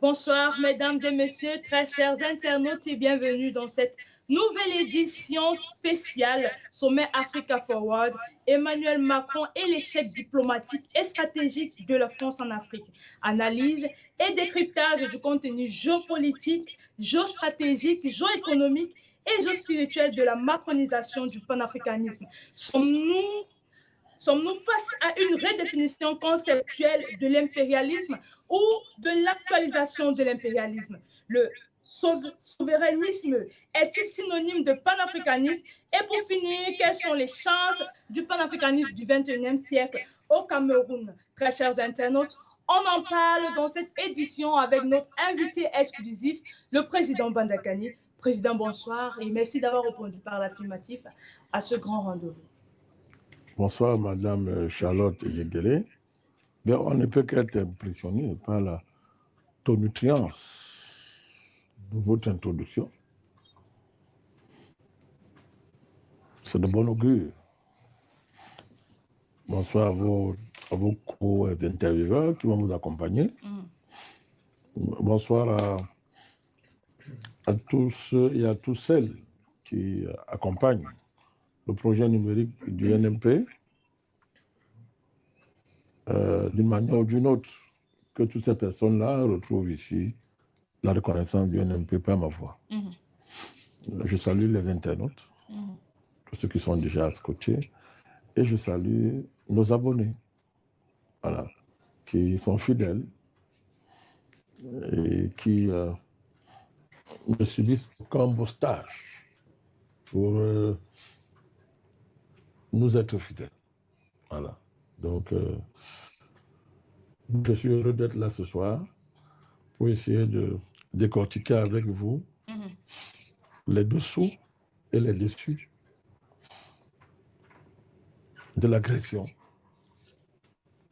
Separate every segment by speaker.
Speaker 1: Bonsoir, mesdames et messieurs, très chers internautes et bienvenue dans cette nouvelle édition spéciale Sommet Africa Forward, Emmanuel Macron et l'échec diplomatique et stratégique de la France en Afrique. Analyse et décryptage du contenu géopolitique, géostratégique, géoéconomique et géospirituel de la macronisation du panafricanisme. Sommes-nous face à une redéfinition conceptuelle de l'impérialisme ou de l'actualisation de l'impérialisme? Le souverainisme est-il synonyme de panafricanisme? Et pour finir, quelles sont les chances du panafricanisme du XXIe siècle au Cameroun? Très chers internautes, on en parle dans cette édition avec notre invité exclusif, le président Bandakani. Président, bonsoir et merci d'avoir répondu par l'affirmatif à ce grand rendez-vous.
Speaker 2: Bonsoir, Madame Charlotte Yegele. Bien, on ne peut qu'être impressionné par la tonitruance de votre introduction. C'est de bon augure. Bonsoir à vos co-intervieweurs qui vont vous accompagner. Bonsoir à tous ceux et à toutes celles qui accompagnent le projet numérique du NMP, d'une manière ou d'une autre, que toutes ces personnes-là retrouvent ici la reconnaissance du NMP par ma voix. Je salue les internautes, tous ceux qui sont déjà scotchés, et je salue nos abonnés, voilà, qui sont fidèles et qui ne subissent aucun bostage pour nous être fidèles. Voilà. Donc, je suis heureux d'être là ce soir pour essayer de décortiquer avec vous les dessous et les dessus de l'agression.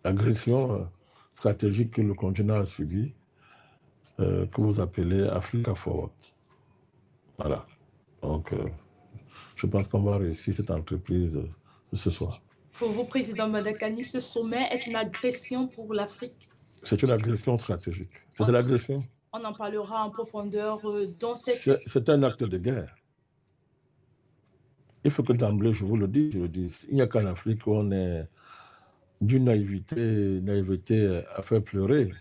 Speaker 2: Agression stratégique que le continent a subie, que vous appelez Africa Forward. Voilà. Donc, je pense qu'on va réussir cette entreprise ce soir.
Speaker 1: Pour vous, Président Bandakani, ce sommet est une agression pour l'Afrique?
Speaker 2: C'est une agression stratégique. C'est de l'agression.
Speaker 1: On en parlera en profondeur dans cette...
Speaker 2: C'est un acte de guerre. Il faut que d'emblée, je vous le dis, il n'y a qu'en Afrique où on est d'une naïveté à faire pleurer.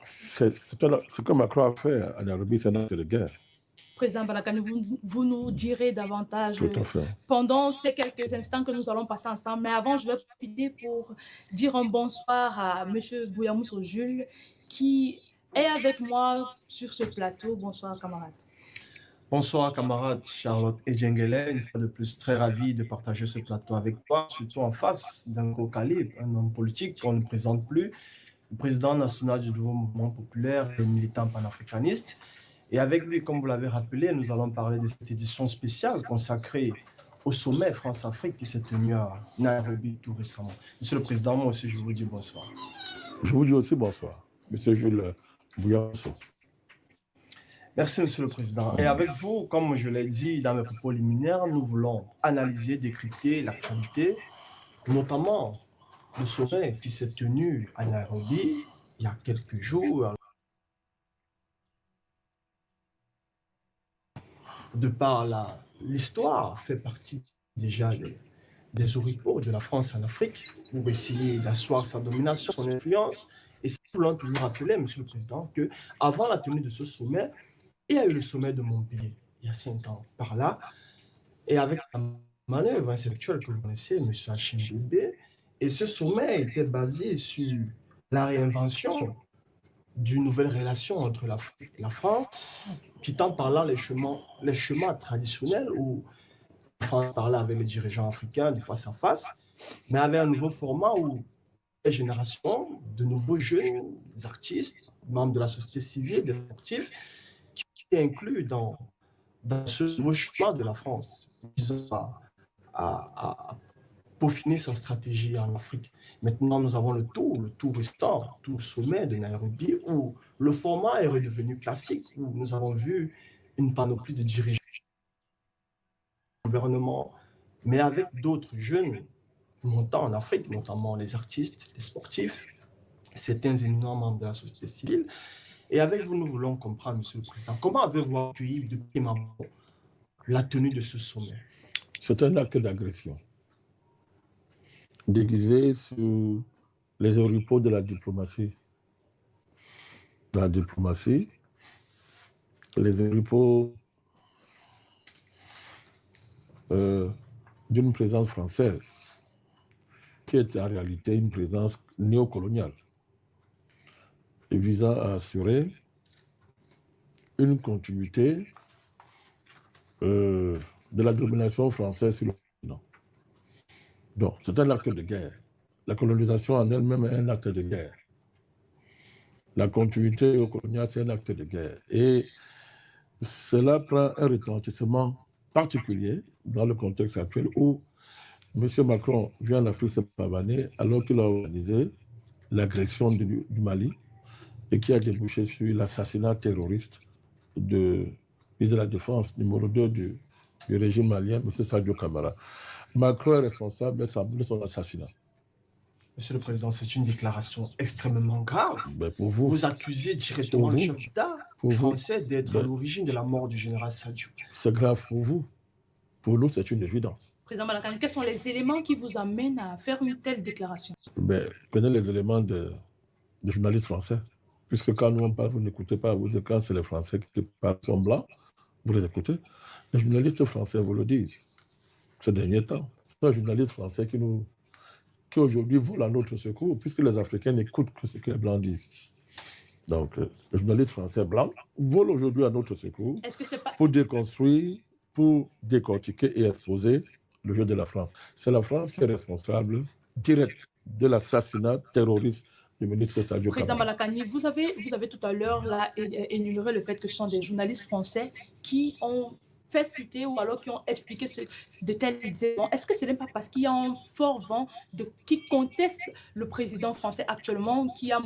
Speaker 2: Ce que Macron a fait en Nairobi, c'est un acte de guerre.
Speaker 1: Président Bandakani, vous nous direz davantage pendant ces quelques instants que nous allons passer ensemble. Mais avant, je vais profiter pour dire un bonsoir à M. Bouyamousso Jules, qui est avec moi sur ce plateau. Bonsoir, camarade.
Speaker 3: Bonsoir, camarade Charlotte Edjengele. Une fois de plus, très ravi de partager ce plateau avec toi, surtout en face d'un gros calibre, un homme politique qu'on ne présente plus, le président national du nouveau mouvement populaire et militant panafricaniste. Et avec lui, comme vous l'avez rappelé, nous allons parler de cette édition spéciale consacrée au sommet France-Afrique qui s'est tenu à Nairobi tout récemment. Monsieur le Président, moi aussi, je vous dis bonsoir.
Speaker 2: Je vous dis aussi bonsoir, Monsieur Jules Bouyamousso.
Speaker 3: Merci, Monsieur le Président. Et avec vous, comme je l'ai dit dans mes propos liminaires, nous voulons analyser, décrypter l'actualité, notamment le sommet qui s'est tenu à Nairobi il y a quelques jours. De par l'histoire, fait partie déjà des oripeaux de la France en Afrique pour essayer d'asseoir sa domination, son influence. Et si nous voulons toujours rappeler, Monsieur le Président, qu'avant la tenue de ce sommet, il y a eu le sommet de Montpellier, il y a 5 ans par là, et avec la manœuvre intellectuelle que vous connaissez, M. Hachim-Bébé, et ce sommet était basé sur la réinvention d'une nouvelle relation entre l'Afrique et la France, quittant par là les chemins traditionnels où la France parlait avec les dirigeants africains du face à face, mais avec un nouveau format où les générations de nouveaux jeunes, des artistes, membres de la société civile, des sportifs, qui étaient inclus dans ce nouveau chemin de la France, visant à peaufiner sa stratégie en Afrique. Maintenant, nous avons le tout récent, tout sommet de Nairobi, où le format est redevenu classique, où nous avons vu une panoplie de dirigeants du gouvernement, mais avec d'autres jeunes montants en Afrique, notamment les artistes, les sportifs, certains éminents membres de la société civile. Et avec vous, nous voulons comprendre, Monsieur le Président, comment avez-vous accueilli de prime abord la tenue de ce sommet?
Speaker 2: C'est un acte d'agression, déguisé sous les oripeaux de la diplomatie. Dans la diplomatie, les oripeaux d'une présence française, qui est en réalité une présence néocoloniale, et visant à assurer une continuité de la domination française sur le continent. Donc, c'est un acte de guerre. La colonisation en elle-même est un acte de guerre. La continuité coloniale, c'est un acte de guerre. Et cela prend un retentissement particulier dans le contexte actuel où M. Macron vient en Afrique se pavaner alors qu'il a organisé l'agression du Mali et qui a débouché sur l'assassinat terroriste de ministre de la Défense numéro 2 du régime malien, M. Sadio Camara. Macron est responsable de son assassinat.
Speaker 3: Monsieur le Président, c'est une déclaration extrêmement grave.
Speaker 2: Ben pour vous,
Speaker 3: vous accusez directement le chef d'État français d'être à l'origine de la mort du général Sadio.
Speaker 2: C'est grave pour vous. Pour nous, c'est une évidence.
Speaker 1: Président Malakane, quels sont les éléments qui vous amènent à faire une telle déclaration?
Speaker 2: Ben, prenez les éléments de journalistes français. Puisque quand nous on parle, vous n'écoutez pas. Vous dites quand c'est les Français qui parlent, sont blancs, vous les écoutez. Les journalistes français vous le disent. Ces derniers temps, c'est un journaliste français qui aujourd'hui vole à notre secours, puisque les Africains n'écoutent que ce que les Blancs disent. Donc, les journalistes français blancs volent aujourd'hui à notre secours pour déconstruire, pour décortiquer et exposer le jeu de la France. C'est la France qui est responsable direct de l'assassinat terroriste du ministre Sadio Camara.
Speaker 1: Président Malakani, vous avez tout à l'heure énuméré le fait que ce sont des journalistes français qui ont fait fuiter ou alors qui ont expliqué de tels éléments. Est-ce que ce n'est pas parce qu'il y a un fort vent qui conteste le président français actuellement qui a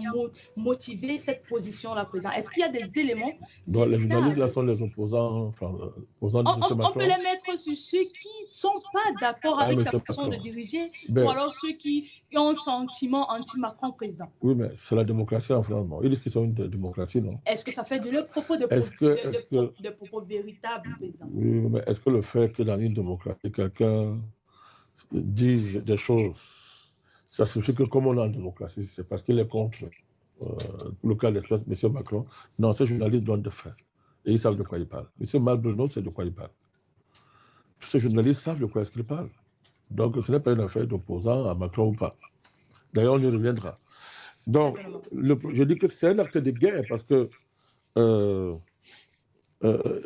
Speaker 1: motivé cette position-là, président? Est-ce qu'il y a des éléments?
Speaker 2: Bon, les journalistes là sont les opposants de M. Macron.
Speaker 1: On peut les mettre sur ceux qui ne sont pas d'accord avec sa façon de diriger ou alors ceux qui ont un sentiment anti-Macron, président.
Speaker 2: Oui, mais c'est la démocratie en France. Ils disent qu'ils sont une démocratie, non?
Speaker 1: Est-ce que ça fait de leurs propos de propos véritables, président?
Speaker 2: Oui, mais est-ce que le fait que dans une démocratie, quelqu'un dise des choses, ça suffit que comme on est en démocratie, c'est parce qu'il est contre le cas d'espèce M. Macron? Non, ces journalistes donnent des faits. Et ils savent de quoi ils parlent. M. Malbruno sait de quoi il parle. Tous ces journalistes savent de quoi est-ce qu'ils parlent. Donc, ce n'est pas une affaire d'opposant à Macron ou pas. D'ailleurs, on y reviendra. Donc, je dis que c'est un acte de guerre parce que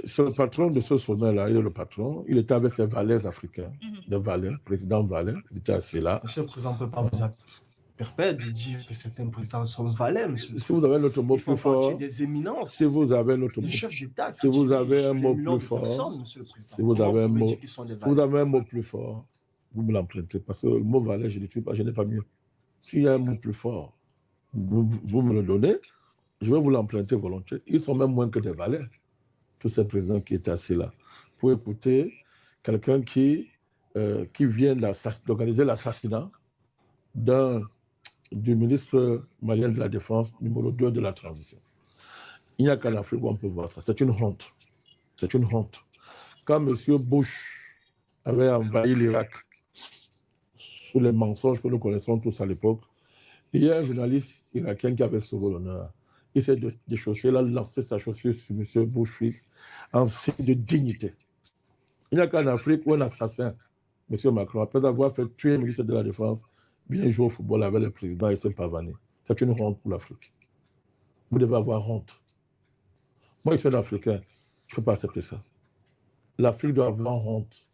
Speaker 2: c'est le patron de ce sommet-là, il est le patron. Il était avec ses valets africains, des valets, président valets, il était assis là.
Speaker 3: Monsieur le Président, on ne peut pas vous perpète de dire que certains présidents sont valets, monsieur.
Speaker 2: Si vous avez notre mot plus fort,
Speaker 3: des éminences,
Speaker 2: si vous avez notre mot, si vous avez un mot plus fort, si vous avez un mot plus fort, vous me l'empruntez, parce que le mot valet, je n'ai pas mieux. S'il y a un mot plus fort, vous me le donnez, je vais vous l'emprunter volontiers. Ils sont même moins que des valets, tous ces présidents qui étaient assis là, pour écouter quelqu'un qui vient d'organiser l'assassinat du ministre malien de la Défense, numéro 2 de la transition. Il n'y a qu'en Afrique où on peut voir ça. C'est une honte. C'est une honte. Quand M. Bush avait envahi l'Irak, sous les mensonges que nous connaissons tous à l'époque, il y a un journaliste irakien qui avait sauvé l'honneur. Il s'est déchaussé, il a lancé sa chaussure sur M. Bush fils en signe de dignité. Il n'y a qu'en Afrique où un assassin, M. Macron, après avoir fait tuer le ministre de la Défense, vient jouer au football avec le président et se pavaner. C'est une honte pour l'Afrique. Vous devez avoir honte. Moi, je suis un Africain. Je ne peux pas accepter ça. L'Afrique doit avoir honte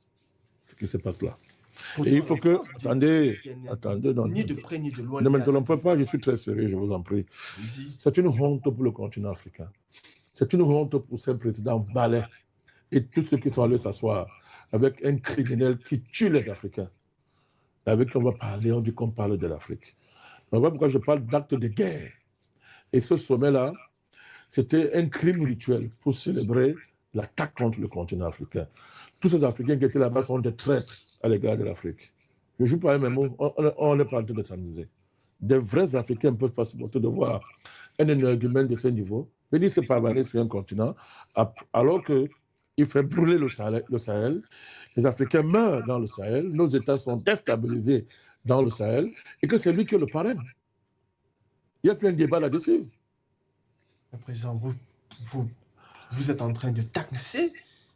Speaker 2: de ce qui se passe là. Et il faut que... Attendez. Non,
Speaker 3: ni de près ni de loin.
Speaker 2: Ne m'interrompez pas, je suis très sérieux, je vous en prie. C'est une honte pour le continent africain. C'est une honte pour ces présidents valets et tous ceux qui sont allés s'asseoir avec un criminel qui tue les Africains. Avec qui on va parler, on dit qu'on parle de l'Afrique. Voilà pourquoi je parle d'acte de guerre. Et ce sommet-là, c'était un crime rituel pour célébrer l'attaque contre le continent africain. Tous ces Africains qui étaient là-bas sont des traîtres à l'égard de l'Afrique. Je ne joue pas un même mot, on n'est pas en train de s'amuser. des vrais Africains peuvent pas supporter de voir un énergumène de ce niveau venir se pavaner sur un continent alors qu'il fait brûler le Sahel. Les Africains meurent dans le Sahel, nos États sont déstabilisés dans le Sahel, et que c'est lui qui le parraine. Il y a plein de débats là-dessus.
Speaker 3: Le président, vous êtes en train de taxer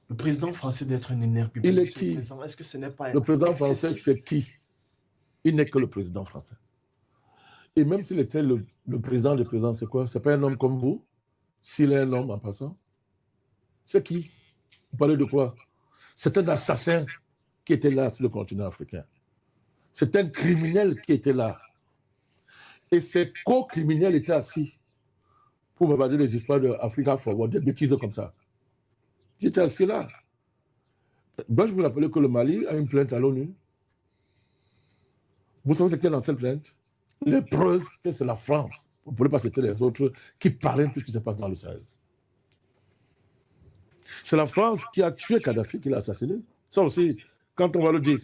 Speaker 3: le président français d'être un énergumène.
Speaker 2: Il est qui?
Speaker 3: Est-ce que ce n'est pas
Speaker 2: le président français, c'est qui? Il n'est que le président français. Et même s'il était le président des présidents, c'est quoi? C'est pas un homme comme vous? S'il est un homme en passant? C'est qui? Vous parlez de quoi? C'est un assassin qui était là sur le continent africain. C'est un criminel qui était là. Et ces co-criminels étaient assis pour me parler des histoires d'Africa Forward, des bêtises comme ça. J'étais assis là. Dois-je vous rappeler que le Mali a une plainte à l'ONU? Vous savez ce qu'il y a dans cette plainte? Les preuves que c'est la France, vous ne pouvez pas citer les autres, qui parlent de ce qui se passe dans le Sahel. C'est la France qui a tué Kadhafi, qui l'a assassiné. Ça aussi, quand on va le dire,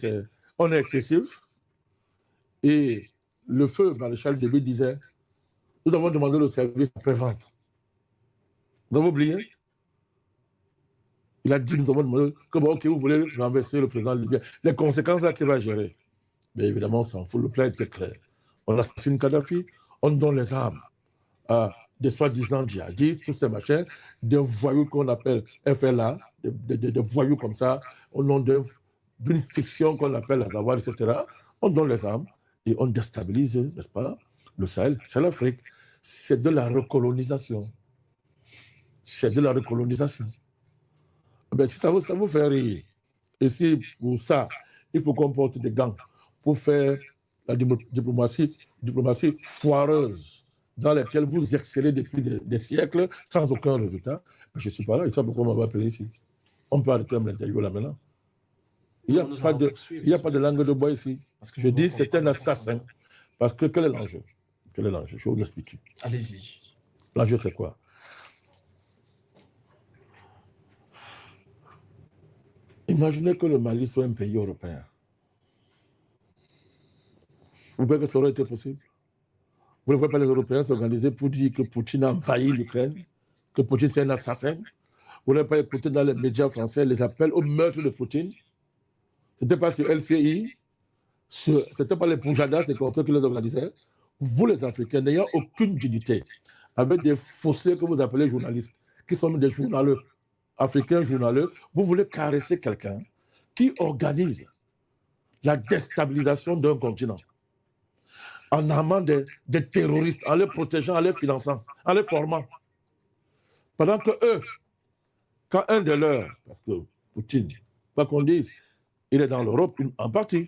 Speaker 2: on est excessif. Et le feu maréchal Déby disait, nous avons demandé le service après-vente. Vous avez oublié? Il a dit, nous avons demandé que bon, ok, vous voulez renverser le président libyen. Les conséquences là qu'il va gérer. Mais évidemment, on s'en fout, le plan était clair. On assassine Kadhafi, on donne les armes à des soi-disant djihadistes, tous ces machins, des voyous qu'on appelle FLA, des voyous comme ça, au nom d'une fiction qu'on appelle Azawad, etc. On donne les armes et on déstabilise, n'est-ce pas, le Sahel, c'est l'Afrique. C'est de la recolonisation. C'est de la recolonisation. Ben, si ça vous fait rire, et si pour ça, il faut qu'on porte des gants pour faire la diplomatie foireuse dans laquelle vous excellez depuis des siècles sans aucun résultat, je ne suis pas là, et ça pourquoi on m'a appelé ici. On peut arrêter l'interview là maintenant. Il n'y a pas de langue de bois ici. Parce que je dis c'est un assassin. Parce que quel est l'enjeu? Quel est l'enjeu? Je vais vous expliquer.
Speaker 3: Allez-y.
Speaker 2: L'enjeu c'est quoi? Imaginez que le Mali soit un pays européen. Vous croyez que ça aurait été possible? Vous ne voyez pas les Européens s'organiser pour dire que Poutine a envahi l'Ukraine, que Poutine c'est un assassin? Vous n'avez pas écouté dans les médias français les appels au meurtre de Poutine? Ce n'était pas sur LCI, ce n'était pas les Poujada, c'est comme ça qui les organisaient. Vous, les Africains, n'ayant aucune dignité, avec des fossés que vous appelez journalistes, qui sont des journaleux, africains journaleux, vous voulez caresser quelqu'un qui organise la déstabilisation d'un continent en armant des terroristes, en les protégeant, en les finançant, en les formant. Pendant que eux, quand un de leurs, parce que Poutine, quoi qu'on dise, il est dans l'Europe en partie,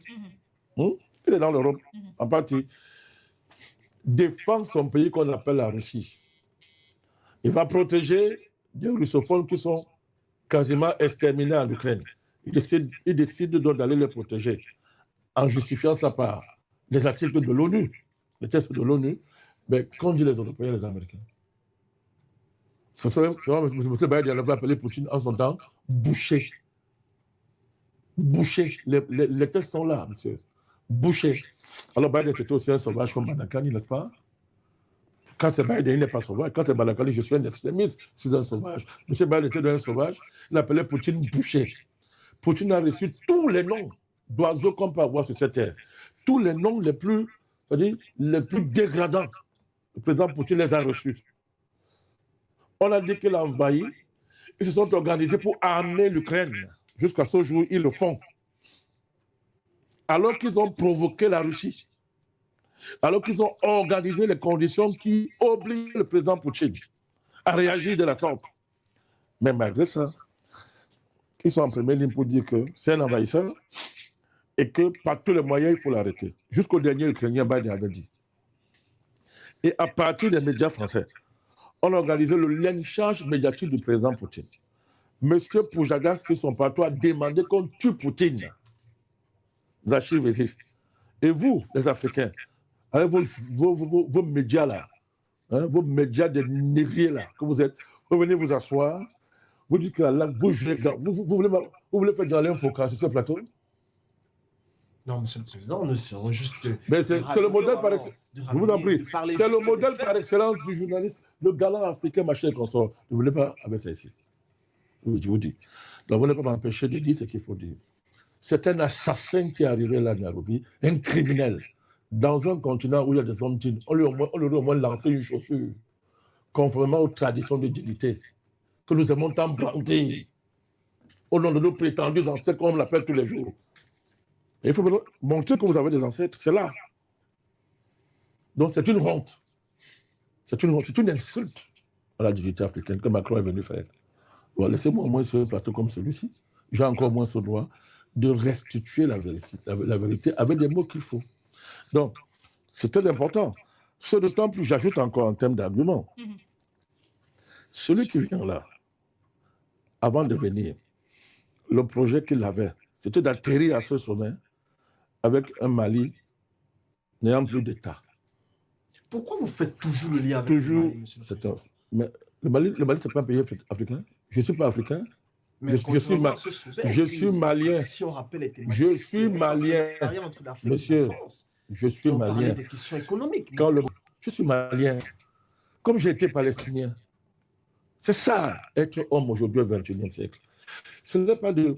Speaker 2: il est dans l'Europe en partie, défend son pays qu'on appelle la Russie. Il va protéger des russophones qui sont quasiment exterminés en Ukraine. Il décide donc d'aller les protéger en justifiant ça par les articles de l'ONU, les textes de l'ONU, mais qu'ont dit les Européens et les Américains? Vous savez, M. Biden avait appelé Poutine en son temps boucher. Boucher. Les textes sont là, monsieur. Boucher. Alors Biden était aussi un sauvage comme Balakani, n'est-ce pas? Quand c'est Biden, il n'est pas sauvage. Quand c'est Balakani, je suis un extrémiste, je suis un sauvage. M. Biden était un sauvage, il appelait Poutine boucher. Poutine a reçu tous les noms d'oiseaux qu'on peut avoir sur cette terre. Tous les noms les plus, c'est-à-dire les plus dégradants. Le président Poutine les a reçus. On a dit qu'il a envahi. Ils se sont organisés pour armer l'Ukraine. Jusqu'à ce jour, ils le font. Alors qu'ils ont provoqué la Russie. Alors qu'ils ont organisé les conditions qui obligent le président Poutine à réagir de la sorte. Mais malgré ça, ils sont en première ligne pour dire que c'est un envahisseur et que par tous les moyens, il faut l'arrêter. Jusqu'au dernier Ukrainien, Biden avait dit. Et à partir des médias français, on a organisé le lynchage médiatique du président Poutine. Monsieur Poujada, sur son plateau, a demandé qu'on tue Poutine. Les archives existent. Et vous, les Africains, avec vos médias là, vos médias de négriers là, que vous êtes, vous venez vous asseoir, vous dites que la langue, vous voulez faire dans l'infocas sur ce plateau?
Speaker 3: Non, Monsieur le Président, nous serons juste...
Speaker 2: Mais c'est le modèle par excellence. Je vous en prie. C'est le modèle par excellence du journaliste, le galant africain, machin consort. Ne voulez pas avec ça ici. Je vous dis. Donc, vous ne pouvez pas m'empêcher de dire ce qu'il faut dire. C'est un assassin qui est arrivé là à Nairobi, un criminel, dans un continent où il y a des hommes dignes. On lui aurait au moins lancé une chaussure, conformément aux traditions de dignité, que nous aimons tant brandir, au nom de nos prétendus ancêtres, comme on l'appelle tous les jours. Et il faut montrer que vous avez des ancêtres, c'est là. Donc c'est une honte. C'est une insulte à la dignité africaine que Macron est venu faire. Bon, laissez-moi au moins sur un plateau comme celui-ci. J'ai encore moins ce droit de restituer la vérité avec des mots qu'il faut. Donc, c'est très important. Ce d'autant plus, j'ajoute encore en termes d'argument. Celui qui vient là, avant de venir, le projet qu'il avait, c'était d'atterrir à ce sommet avec un Mali n'ayant plus d'État.
Speaker 3: Pourquoi vous faites toujours le lien avec
Speaker 2: le Mali,
Speaker 3: monsieur le Président?
Speaker 2: Mais le Mali, c'est pas un pays africain. Je ne suis pas africain.
Speaker 3: Mais
Speaker 2: je suis malien.
Speaker 3: Si on rappelle
Speaker 2: je suis malien. Monsieur, je suis malien.
Speaker 3: Des questions économiques.
Speaker 2: Je suis malien. Comme j'ai été palestinien. C'est ça, être homme aujourd'hui au XXIe siècle. Ce n'est pas de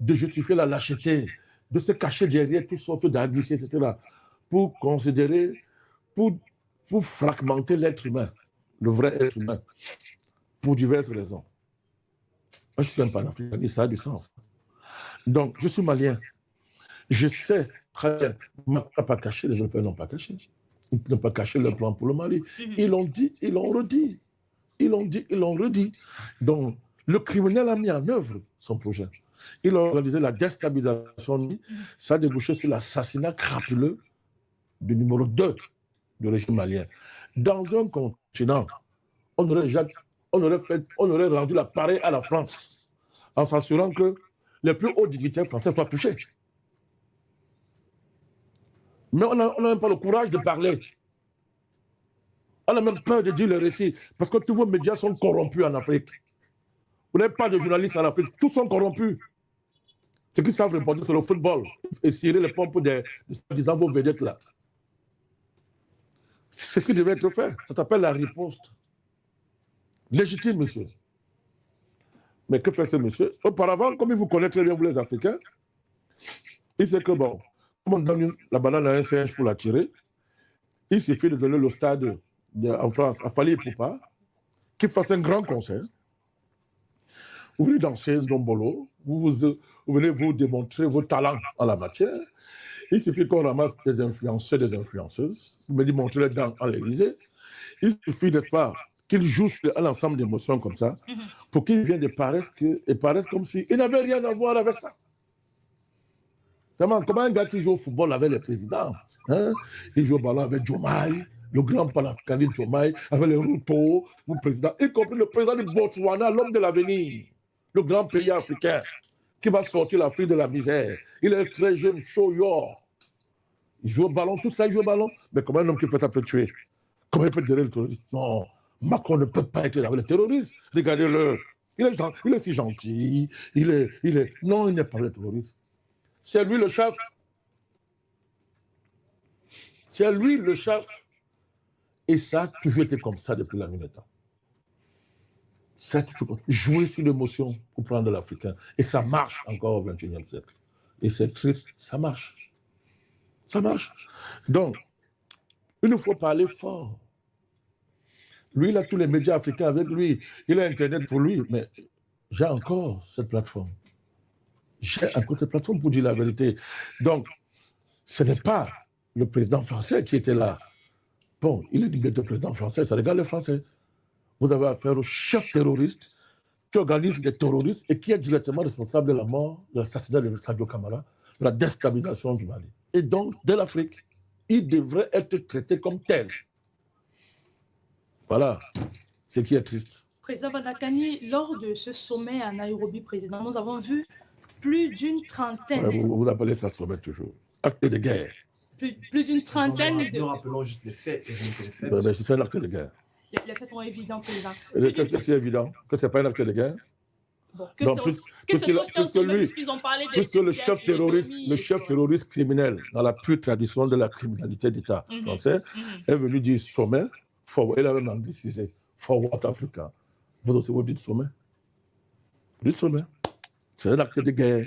Speaker 2: justifier la lâcheté, de se cacher derrière toutes sortes d'arguties, etc., pour considérer, pour fragmenter l'être humain, le vrai être humain, pour diverses raisons. Moi, je suis un panafricaniste, ça a du sens. Donc, je suis malien. Je sais très bien, on n'a pas caché, les Européens n'ont pas caché. Ils n'ont pas caché leur plan pour le Mali. Ils l'ont dit, ils l'ont redit. Ils l'ont dit, ils l'ont redit. Donc, le criminel a mis en œuvre son projet. Il a organisé la déstabilisation. Ça a débouché sur l'assassinat crapuleux du numéro 2 du régime malien. Dans un continent, on aurait rendu l'appareil à la France en s'assurant que les plus hauts dignitaires français soient touchés. Mais on n'a même pas le courage de parler. On a même peur de dire le récit, parce que tous vos médias sont corrompus en Afrique. Vous n'avez pas de journalistes en Afrique, tous sont corrompus. Ceux qui savent reporter sur le football et cirer les pompes disant vos vedettes là. C'est ce qui devait être fait. Ça s'appelle la riposte. Légitime, monsieur. Mais que fait ce monsieur? Auparavant, comme il vous connaît très bien, vous les Africains, il sait que bon, comme on donne la banane à un singe pour la tirer, il suffit de donner le stade en France à Fali Poupa, qu'il fasse un grand concert. Vous venez danser Ndombolo, vous venez vous démontrer vos talents en la matière. Il suffit qu'on ramasse des influenceurs, des influenceuses, vous venez montrer les dents à l'Élysée. Il suffit, n'est-ce pas, qu'ils jouent à l'ensemble d'émotions comme ça, pour qu'ils viennent et paraissent comme s'ils n'avaient rien à voir avec ça. Comment un gars qui joue au football avec les présidents, hein, il joue au ballon avec Diomaye, le grand panafricaniste Diomaye, avec les Ruto, le président, y compris le président du Botswana, l'homme de l'avenir, le grand pays africain, qui va sortir l'Afrique de la misère. Il est très jeune, chaud, il joue au ballon, tout ça, il joue au ballon. Mais comment un homme qui fait ça peut tuer? Comment il peut dire le terroriste? Non, Macron ne peut pas être avec les terroristes. Regardez-le. Il est si gentil. Non, il n'est pas le terroriste. C'est lui le chef. C'est lui le chef. Et ça a toujours été comme ça depuis la nuit des temps. Jouer sur l'émotion pour prendre l'Africain. Et ça marche encore au XXIe siècle. Et c'est triste, ça marche. Ça marche. Donc, il nous faut parler fort. Lui, il a tous les médias africains avec lui. Il a Internet pour lui. Mais j'ai encore cette plateforme. J'ai encore cette plateforme pour dire la vérité. Donc, ce n'est pas le président français qui était là. Bon, il est du bien de président français, ça regarde les Français. Vous avez affaire au chef terroriste qui organise les terroristes et qui est directement responsable de la mort, de l'assassinat de Sadio Kamara, de la déstabilisation du Mali. Et donc, de l'Afrique, il devrait être traité comme tel. Voilà, ce qui est triste.
Speaker 1: Président Bandakani, lors de ce sommet à Nairobi, président, nous avons vu plus d'une trentaine.
Speaker 2: Ouais, vous appelez ça sommet toujours. Acte de guerre.
Speaker 1: Plus d'une trentaine de...
Speaker 3: Nous rappelons juste les faits.
Speaker 2: C'est un acte de guerre.
Speaker 1: Les faits sont évidents, président.
Speaker 2: C'est évident que ce n'est pas un acte de guerre.
Speaker 1: Bon,
Speaker 2: Donc, puisque le chef terroriste criminel, dans la pure tradition de la criminalité d'État français, est venu dire sommet, il a même anglicisé, forward Africa. Vous aussi, vous dites sommet. Vous dites sommet. C'est un acte de guerre.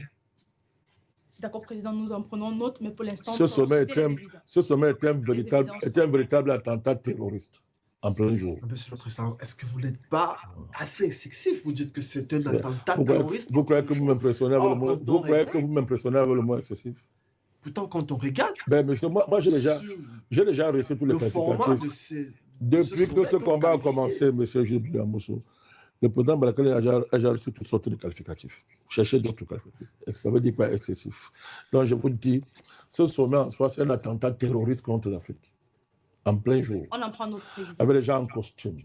Speaker 1: D'accord, Président, nous en prenons note, mais pour l'instant...
Speaker 2: Ce sommet est un véritable attentat terroriste. En plein jour.
Speaker 3: Monsieur le Président, est-ce que vous n'êtes pas assez excessif? Vous dites que c'est un attentat terroriste.
Speaker 2: Vous croyez que vous m'impressionnez avec le mot? Vous croyez que vous m'impressionnez avec le mot excessif?
Speaker 3: Pourtant, quand on regarde...
Speaker 2: Ben, monsieur, moi j'ai déjà reçu tous les qualificatifs. Depuis que ce combat a commencé, monsieur Gilles Amousso, le président Balakane a déjà reçu toutes sortes de qualificatifs. Cherchez d'autres qualificatifs. Ça veut dire pas excessif. Donc, je vous dis, ce sommet en soi, c'est un attentat terroriste contre l'Afrique. En plein jour.
Speaker 1: On en prend notre président.
Speaker 2: Avec les gens en costume.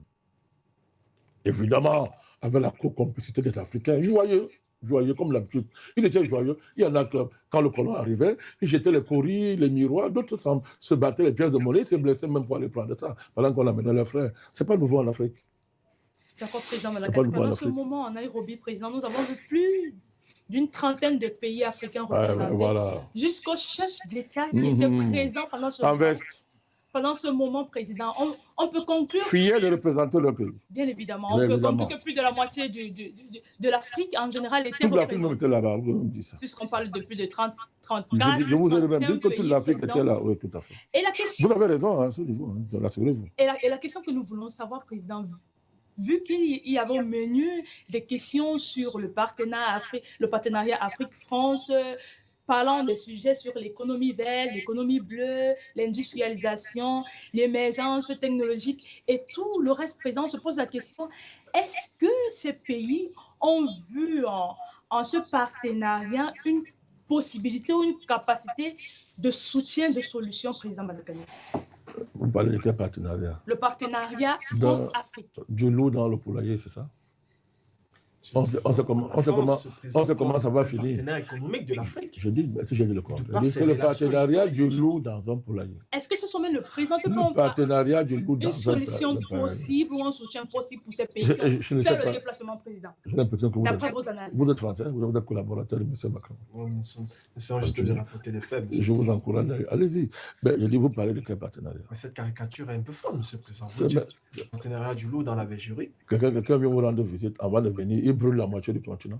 Speaker 2: Évidemment, avec la co-complicité des Africains. Joyeux comme d'habitude. Il était joyeux. Il y en a que, quand le colon arrivait, il jetait les courriers, les miroirs, d'autres se battaient les pièces de monnaie, ils se blessaient même pour aller prendre ça, pendant qu'on amenait leurs frères. Ce n'est pas nouveau en Afrique.
Speaker 1: D'accord, Président Malakane. Pendant ce moment, en Nairobi, Président, nous avons vu plus d'une trentaine de pays africains représentés.
Speaker 2: Voilà.
Speaker 1: Jusqu'au chef d'État qui était présent pendant ce moment. Pendant ce moment, Président, on peut conclure...
Speaker 2: Fier de représenter le pays.
Speaker 1: Bien évidemment. On peut conclure que plus de la moitié de l'Afrique, en général, était
Speaker 2: représentée. Toute l'Afrique même était là-bas, vous me dites ça.
Speaker 1: Puisqu'on parle de plus de 34...
Speaker 2: Je vous ai même dit que toute l'Afrique était là. Oui, tout à fait.
Speaker 1: Et la question...
Speaker 2: Vous avez raison, hein, ce niveau, hein, rassurez-vous.
Speaker 1: Et la question que nous voulons savoir, Président, vu qu'il y avait au menu des questions sur le partenariat Afrique-France, parlant des sujets sur l'économie verte, l'économie bleue, l'industrialisation, l'émergence technologique et tout le reste présent, on se pose la question, est-ce que ces pays ont vu en ce partenariat une possibilité ou une capacité de soutien, de solution, Président Balakane?
Speaker 2: Vous parlez de quel partenariat?
Speaker 1: Le partenariat France-Afrique.
Speaker 2: Du loup dans le poulailler, c'est ça? On sait comment ça va finir.
Speaker 3: Le partenariat économique de l'Afrique.
Speaker 2: Je dis, si j'ai dit le contraire. C'est le partenariat du loup dans un poulailler.
Speaker 1: Est-ce que ce sommet ne présente pas
Speaker 2: le partenariat du loup dans
Speaker 1: une solution possible ou un soutien possible pour ces pays qui ont fait le déplacement, Président?
Speaker 2: J'ai l'impression que vous êtes français, vous êtes collaborateur de M. Macron.
Speaker 3: Nous essayons juste de rapporter des faits.
Speaker 2: Je vous encourage, allez-y. Je dis, vous parlez de quel partenariat?
Speaker 3: Mais cette caricature est un peu folle, M. le Président. Vous dites le partenariat du loup dans la Végérie.
Speaker 2: Quelqu'un vient vous rendre visite avant de venir. Il brûle la moitié du continent.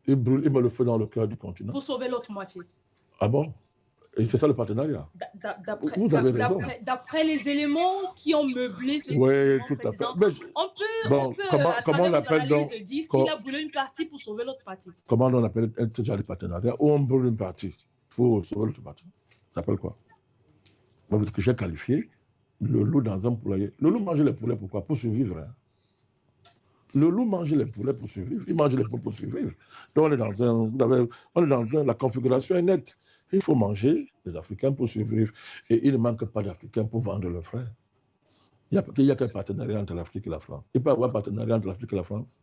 Speaker 2: Il met le feu dans le cœur du continent.
Speaker 1: Pour sauver l'autre moitié.
Speaker 2: Ah bon? Et c'est ça le partenariat. Vous avez raison.
Speaker 1: D'après les éléments qui ont meublé ce
Speaker 2: oui, tout à fait.
Speaker 1: On peut comment on l'appelle donc dire qu'il a brûlé une partie pour sauver l'autre partie.
Speaker 2: Comment on appelle ce genre de partenariat? Où on brûle une partie pour sauver l'autre partie. Ça s'appelle quoi? Ce que j'ai qualifié, le loup dans un poulailler. Le loup mange les poulets, pourquoi? Pour survivre. Hein? Le loup mange les poulets pour survivre. Il mange les poulets pour survivre. Donc on est dans la configuration est nette. Il faut manger les Africains pour survivre. Et il ne manque pas d'Africains pour vendre leurs frères. Il n'y a qu'un partenariat entre l'Afrique et la France. Il peut y avoir un partenariat entre l'Afrique et la France.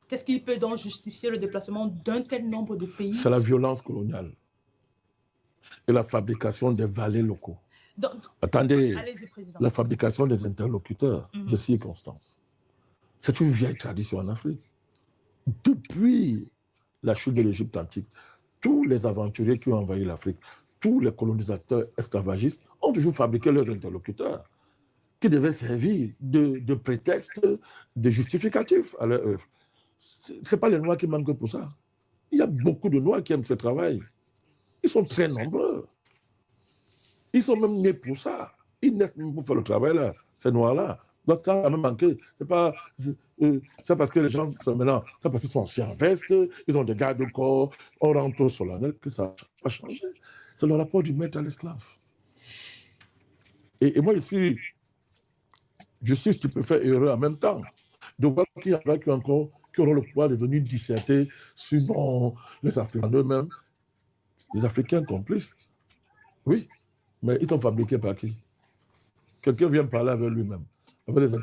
Speaker 1: Qu'est-ce qui peut donc justifier le déplacement d'un tel nombre de pays?
Speaker 2: C'est la violence coloniale et la fabrication des valets locaux. Attendez, la fabrication des interlocuteurs de circonstances. C'est une vieille tradition en Afrique. Depuis la chute de l'Égypte antique, tous les aventuriers qui ont envahi l'Afrique, tous les colonisateurs esclavagistes ont toujours fabriqué leurs interlocuteurs qui devaient servir de prétexte, de justificatif à leur œuvre. Ce n'est pas les Noirs qui manquent pour ça. Il y a beaucoup de Noirs qui aiment ce travail. Ils sont très nombreux. Ils sont même nés pour ça. Ils naissent même pour faire le travail là, ces Noirs-là. Donc ça a même manqué. C'est parce que les gens sont maintenant, c'est parce qu'ils sont en veste, ils ont des garde-corps, on rentre au solennel que ça va changer. C'est le rapport du maître à l'esclave. Et moi, je suis stupéfait et heureux en même temps de voir qu'il y en a qui auront le pouvoir de venir disserter sur les Africains eux-mêmes, les Africains complices. Oui, mais ils sont fabriqués par qui? Quelqu'un vient parler avec lui-même, avec les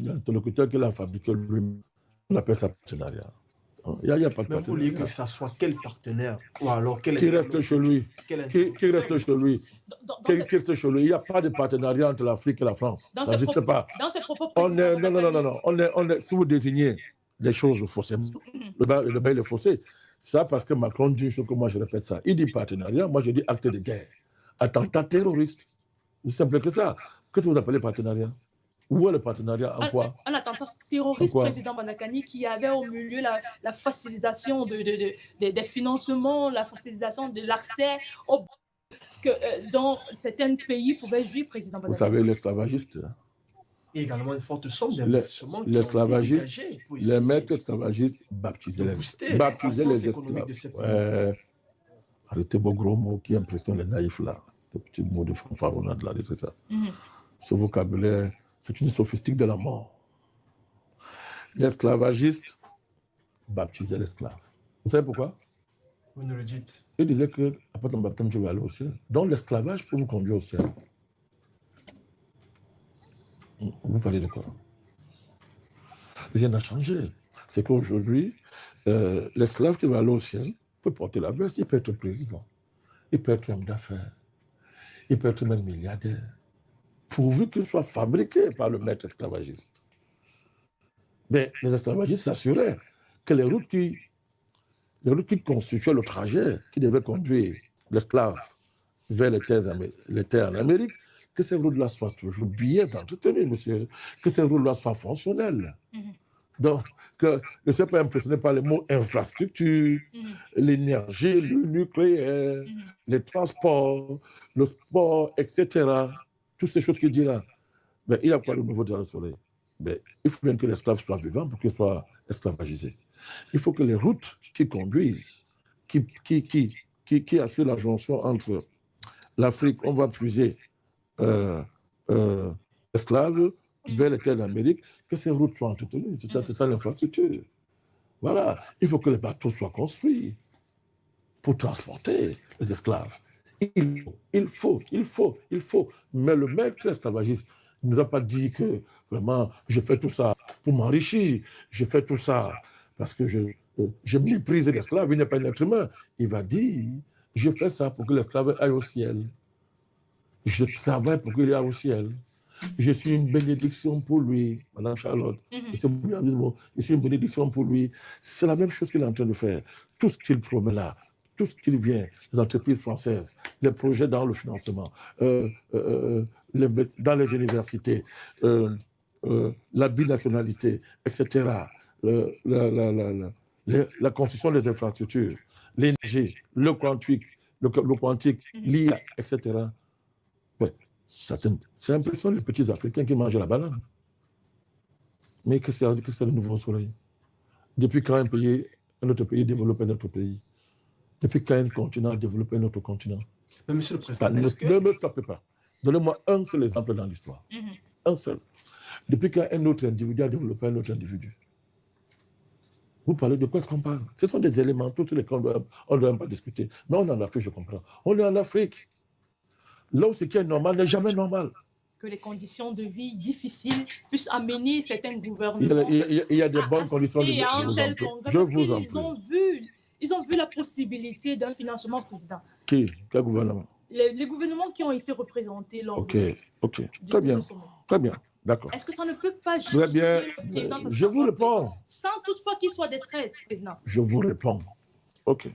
Speaker 2: interlocuteurs qu'il a fabriqués lui-même. On appelle ça partenariat. Il n'y a pas de partenariat.
Speaker 3: Mais vous voulez que ça soit quel partenaire? Ou alors quel
Speaker 2: qui reste chez lui? Qui reste chez lui? Qui reste chez lui? Il n'y a pas de partenariat entre l'Afrique et la France. Ça n'existe pas.
Speaker 1: Dans ces propos,
Speaker 2: Non. Si vous désignez les choses faussément, le bas il est faussé. Ça, parce que Macron dit une chose que moi je répète ça. Il dit partenariat, moi je dis acte de guerre. Attentat terroriste. C'est simple que ça. Qu'est-ce que vous appelez partenariat? Où est le partenariat? En quoi?
Speaker 1: Un attentat terroriste, président Bandakani, qui avait au milieu la facilitation des financements, la facilitation de l'accès dont certains pays pouvaient jouir, président Bandakani.
Speaker 2: Vous savez, l'esclavagiste.
Speaker 3: Et également une forte somme d'investissement.
Speaker 2: L'esclavagiste, les maîtres esclavagistes baptisaient les esclaves. Arrêtez vos gros mots qui impressionnent les naïfs là. Les petits mots de fanfaronnade là, c'est ça. Ce vocabulaire, c'est une sophistique de la mort. L'esclavagiste baptisait l'esclave. Vous savez pourquoi?
Speaker 3: Vous nous le dites.
Speaker 2: Il disait que après ton baptême, tu vas aller au ciel. Donc l'esclavage peut vous conduire au ciel. Vous parlez de quoi? Rien n'a changé. C'est qu'aujourd'hui, l'esclave qui va aller au ciel peut porter la veste, il peut être président, il peut être homme d'affaires, il peut être même milliardaire, pourvu qu'il soit fabriqué par le maître esclavagiste. Mais les esclavagistes s'assuraient que les routes qui constituaient le trajet qui devait conduire l'esclave vers les terres en Amérique, que ces routes-là soient toujours bien entretenues, monsieur, que ces routes-là soient fonctionnelles. Donc, que ne soient pas impressionné par les mots infrastructure, l'énergie, le nucléaire, les transports, le sport, etc. Toutes ces choses qu'il dit là. Mais il y a quoi de nouveau dans le soleil? Mais il faut bien que l'esclave soit vivant pour qu'il soit esclavagisé. Il faut que les routes qui conduisent, qui assurent la jonction entre l'Afrique, on va puiser esclaves vers les terres d'Amérique, que ces routes soient entretenues. C'est ça l'infrastructure. Voilà. Il faut que les bateaux soient construits pour transporter les esclaves. Il faut. Mais le maître esclavagiste ne doit pas dire que vraiment, je fais tout ça pour m'enrichir, je fais tout ça parce que je méprise l'esclave, il n'est pas un être humain. Il va dire, je fais ça pour que l'esclave aille au ciel. Je travaille pour qu'il aille au ciel. Je suis une bénédiction pour lui, Madame Charlotte. Je suis une bénédiction pour lui. C'est la même chose qu'il est en train de faire. Tout ce qu'il promet là, tout ce qu'il vient, les entreprises françaises, les projets dans le financement, dans les universités, la binationalité, etc., la construction des infrastructures, l'énergie, le quantique, l'IA, etc. Ouais, c'est impressionnant les petits Africains qui mangent la banane. Mais qu'est-ce que c'est le nouveau soleil? Depuis quand un autre pays développe un autre pays? Depuis quand un continent développe un autre continent?
Speaker 3: Mais monsieur le Président,
Speaker 2: ne me tapez pas. Donnez-moi un seul exemple dans l'histoire. Un seul. Depuis quand un autre individu a développé un autre individu? Vous parlez de quoi est-ce qu'on parle? Ce sont des éléments, tous lesquels on ne doit pas discuter. Mais on est en Afrique, je comprends. On est en Afrique. Là où ce qui est normal n'est jamais normal.
Speaker 1: Que les conditions de vie difficiles puissent amener certains gouvernements.
Speaker 2: Il y a des bonnes conditions de vie. Je vous en
Speaker 1: prie. Ils ont vu la possibilité d'un financement, président.
Speaker 2: Qui? Quel gouvernement?
Speaker 1: Les gouvernements qui ont été représentés lors
Speaker 2: de Très bien. Très bien. D'accord.
Speaker 1: Est-ce que ça ne peut pas
Speaker 2: justifier très bien. Je vous réponds.
Speaker 1: Sans toutefois qu'il soit des traits, président.
Speaker 2: Je vous réponds. OK.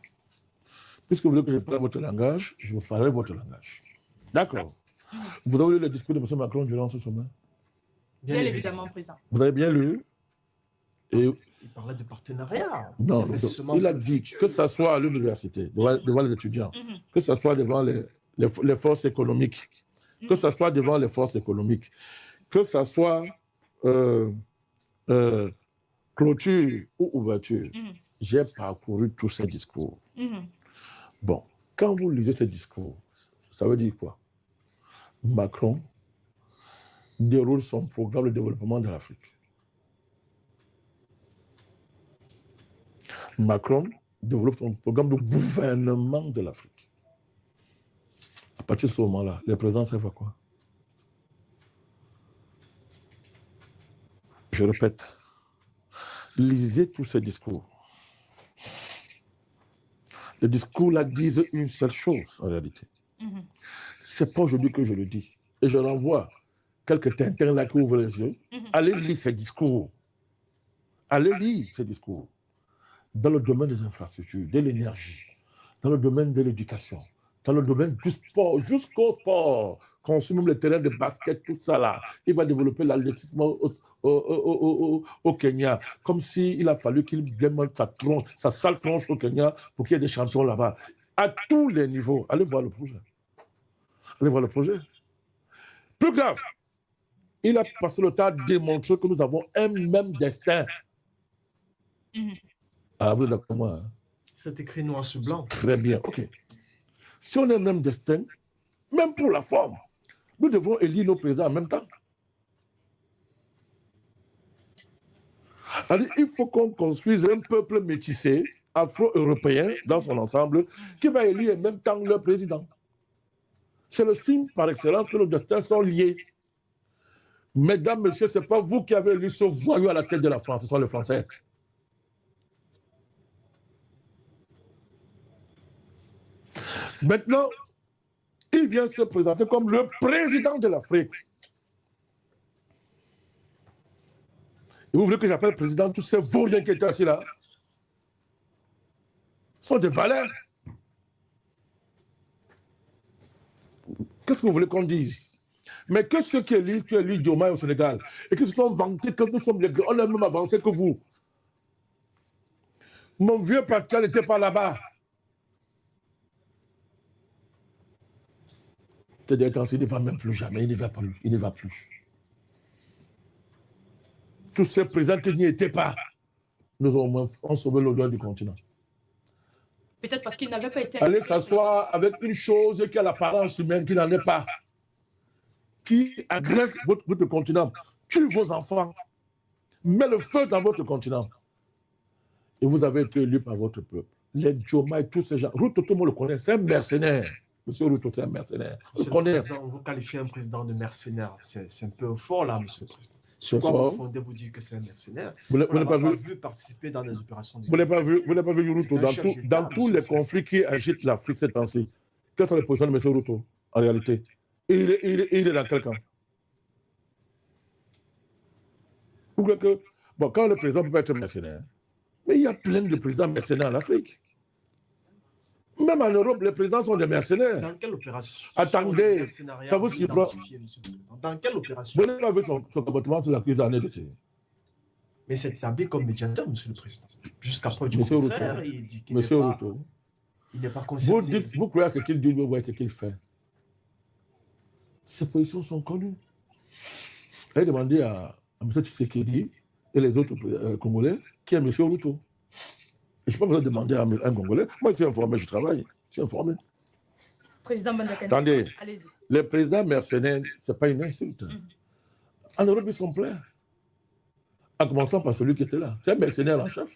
Speaker 2: Puisque vous voulez que je parle votre langage, je vous parlerai votre langage. D'accord. Vous avez lu le discours de M. Macron durant ce sommet?
Speaker 1: Bien évidemment, président.
Speaker 2: Vous avez bien lu? Et
Speaker 3: il parlait de partenariat.
Speaker 2: Non, il a dit que ce soit à l'université, devant les étudiants, que ce soit devant les forces économiques, que ce soit devant les forces économiques, que ce soit clôture ou ouverture. J'ai parcouru tous ces discours. Bon, quand vous lisez ces discours, ça veut dire quoi? Macron déroule son programme de développement de l'Afrique. Macron développe son programme de gouvernement de l'Afrique. À partir de ce moment-là, les présidents servent à quoi? Je répète, lisez tous ces discours. Les discours-là disent une seule chose, en réalité. C'est pas aujourd'hui que je le dis. Et je renvoie quelques tintins là qui ouvrent les yeux. Allez lire ces discours. Allez lire ces discours. dans le domaine des infrastructures, de l'énergie, dans le domaine de l'éducation, dans le domaine du sport, jusqu'au sport, construire même les terrains de basket, tout ça là. Il va développer l'athlétisme au Kenya, comme s'il a fallu qu'il demande sa sale tronche au Kenya pour qu'il y ait des champions là-bas. À tous les niveaux. Allez voir le projet. Allez voir le projet. Plus grave, il a passé le temps à démontrer que nous avons un même destin. Ah, vous êtes d'accord avec moi? Hein?
Speaker 3: C'est écrit noir sur blanc.
Speaker 2: Très bien, ok. Si on a le même destin, même pour la forme, nous devons élire nos présidents en même temps. Alors, il faut qu'on construise un peuple métissé, afro-européen dans son ensemble, qui va élire en même temps leur président. C'est le signe par excellence que nos destins sont liés. Mesdames, messieurs, ce n'est pas vous qui avez élu ce voyou à la tête de la France, ce sont les Français. Maintenant, il vient se présenter comme le président de l'Afrique. Et vous voulez que j'appelle président tous ces vauriens qui étaient assis là? Ce sont des valeurs. Qu'est-ce que vous voulez qu'on dise? Mais que ceux qui élisent Diomaye au Sénégal et qui se sont vantés que nous sommes les grands, on a même avancé que vous. Mon vieux patron n'était pas là-bas. C'est-à-dire qu'il ne va même plus jamais, il ne va plus. Tous ces présidents qui n'y étaient pas, nous avons au moins sauvé l'odeur du continent.
Speaker 1: Peut-être parce qu'ils n'avaient pas été...
Speaker 2: Allez s'asseoir avec une chose qui a l'apparence humaine, qui n'en est pas, qui agresse votre continent, tue vos enfants, met le feu dans votre continent. Et vous avez été élu par votre peuple. Les Diomaye, tous ces gens, Ruto, tout le monde le connaît, c'est un mercenaire. Monsieur Ruto, c'est un mercenaire.
Speaker 3: Vous qualifiez un président de mercenaire. C'est un peu fort là, monsieur le président. Sur quoi vous fondez vous dire que c'est un mercenaire? Vous ne l'avez pas vu participer dans des opérations de...
Speaker 2: Vous n'avez pas vu Ruto dans tous les conflits qui agitent l'Afrique ces temps-ci. Quelles sont les positions de monsieur Ruto, en réalité? Il est dans quel camp? Vous croyez que... Bon, quand le président peut être mercenaire, mais il y a plein de présidents mercenaires en Afrique. Même en Europe, les présidents sont des mercenaires.
Speaker 3: Dans quelle opération?
Speaker 2: Attendez, ça vous surprend.
Speaker 3: Dans quelle opération?
Speaker 2: Vous n'avez pas vu son comportement sur la crise d'année de ces...
Speaker 3: Mais c'est établi comme médiateur, monsieur le président. Jusqu'à preuve du
Speaker 2: Monsieur
Speaker 3: contraire,
Speaker 2: Ruto,
Speaker 3: il dit qu'il n'est pas concerné.
Speaker 2: Vous croyez ce qu'il dit, vous voyez ce qu'il fait. Ses positions sont connues. Allez demander à M. Tshisekedi et les autres Congolais qui est M. Ruto. Je n'ai pas besoin de demander à un Congolais. Moi, je suis informé, je travaille. Je suis informé.
Speaker 1: Président Bandakani.
Speaker 2: Attendez, les présidents mercenaires, ce n'est pas une insulte. En Europe, ils sont pleins. En commençant par celui qui était là. C'est un mercenaire en chef.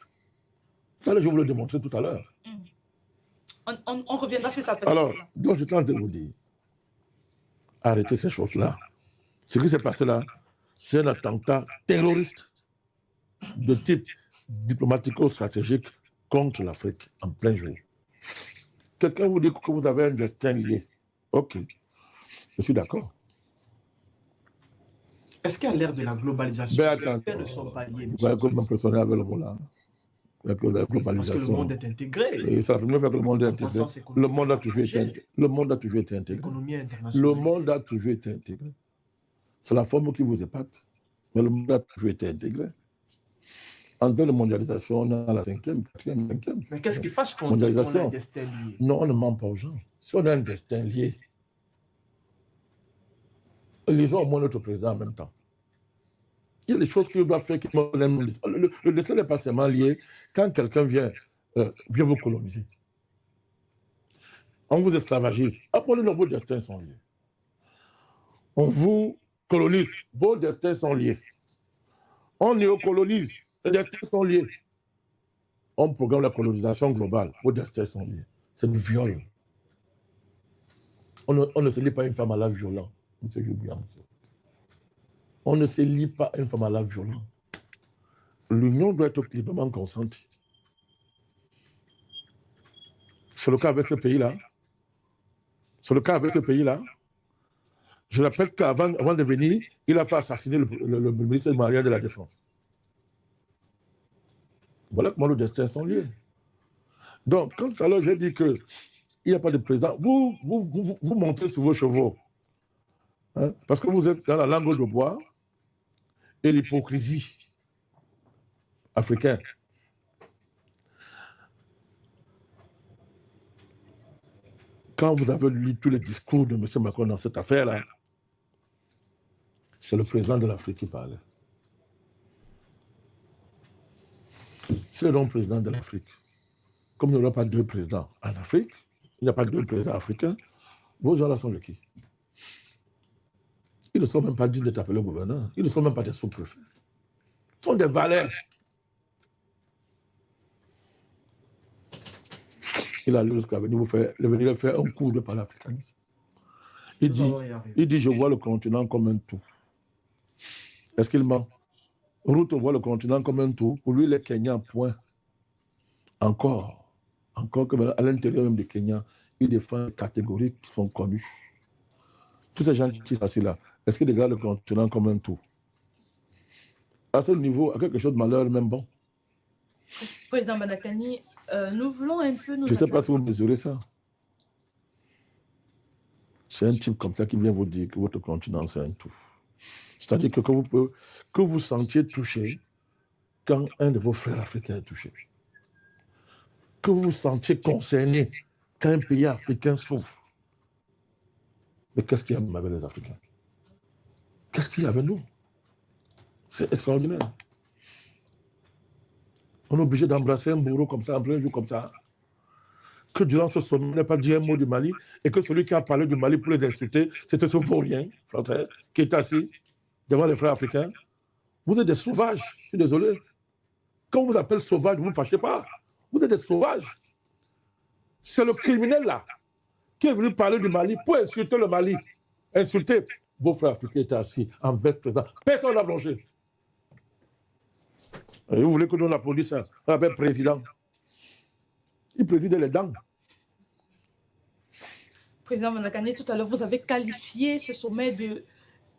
Speaker 2: Ça, je vous le démontrer tout à l'heure.
Speaker 1: On reviendra sur ça.
Speaker 2: Alors, donc je tente de vous dire, arrêtez ces choses-là. Ce qui s'est passé là, c'est un attentat terroriste de type diplomatico-stratégique contre l'Afrique en plein jour. Quelqu'un vous dit que vous avez un destin lié. Ok, je suis d'accord.
Speaker 3: Est-ce qu'à l'ère de la globalisation, les destins ne sont pas liés?
Speaker 2: Vous voyez comment m'impressionner avec le mot là. Avec la globalisation.
Speaker 3: Parce que le monde est intégré.
Speaker 2: Et c'est la première fois que le monde est intégré. Le monde a toujours été intégré. Le monde a toujours été intégré.
Speaker 3: L'économie internationale.
Speaker 2: Le monde a toujours été intégré. C'est la forme qui vous épate. Mais le monde a toujours été intégré. En termes de mondialisation, on a la 5e, 4e, 5e.
Speaker 3: Mais qu'est-ce qui fâche quand on dit qu'on a un destin lié?
Speaker 2: Non, on ne ment pas aux gens. Si on a un destin lié, lisons au moins notre président en même temps. Il y a des choses qu'il doit faire qui le destin n'est pas seulement lié quand quelqu'un vient vous coloniser. On vous esclavagise. Apprenez-nous, vos destins sont liés. On vous colonise, vos destins sont liés. On néocolonise, les destins sont liés. On programme la colonisation globale, vos destins sont liés. C'est du viol. On ne se lie pas une femme à la violence. Monsieur Joubian. On ne se lie pas une femme à la violence. L'union doit être librement consentie. C'est le cas avec ce pays-là. C'est le cas avec ce pays-là. Je rappelle qu'avant de venir, il a fait assassiner le ministre malien de la Défense. Voilà comment nos destins sont liés. Donc, quand tout à l'heure j'ai dit qu'il n'y a pas de président, vous montez sur vos chevaux. Hein, parce que vous êtes dans la langue de bois et l'hypocrisie africaine. Quand vous avez lu tous les discours de M. Macron dans cette affaire-là, c'est le président de l'Afrique qui parlait. C'est le président de l'Afrique. Comme il n'y aura pas deux présidents en Afrique, il n'y a pas deux présidents africains, vos gens-là sont de qui? Ils ne sont même pas dignes d'être appelés gouverneurs. Ils ne sont même pas des sous-préfets. Ils sont des valets. Il a jusqu'à venir faire un cours de panafricanisme. Il dit, je vois le continent comme un tout. Est-ce qu'il ment? Ruto voit le continent comme un tout. Pour lui, les Kenyans, point. Encore qu'à l'intérieur même du Kenya, il défend des catégories qui sont connues. Tous ces gens qui sont assis là, est-ce qu'ils regardent le continent comme un tout? À ce niveau, à quelque chose de malheur, même bon.
Speaker 1: Président Madakani, nous voulons un peu nous...
Speaker 2: Je ne sais pas si vous mesurez ça. C'est un type comme ça qui vient vous dire que votre continent, c'est un tout. C'est-à-dire que vous sentiez touché quand un de vos frères africains est touché. Que vous vous sentiez concerné quand un pays africain souffre. Mais qu'est-ce qu'il y a avec les Africains? Qu'est-ce qu'il y a avec nous? C'est extraordinaire. On est obligé d'embrasser un bourreau comme ça, en plein jour comme ça. Que durant ce sommet, on n'ait pas dit un mot du Mali et que celui qui a parlé du Mali pour les insulter, c'était ce vaurien français qui est assis devant les frères africains. Vous êtes des sauvages, je suis désolé. Quand on vous appelle sauvage, vous ne vous fâchez pas. Vous êtes des sauvages. C'est le criminel là qui est venu parler du Mali pour insulter le Mali. Insulter vos frères africains étaient assis en vice-président. Personne n'a blanchi. Et vous voulez que nous l'applaudissions? On appelle président. Il préside les dents.
Speaker 1: Président Madakani, tout à l'heure, vous avez qualifié ce sommet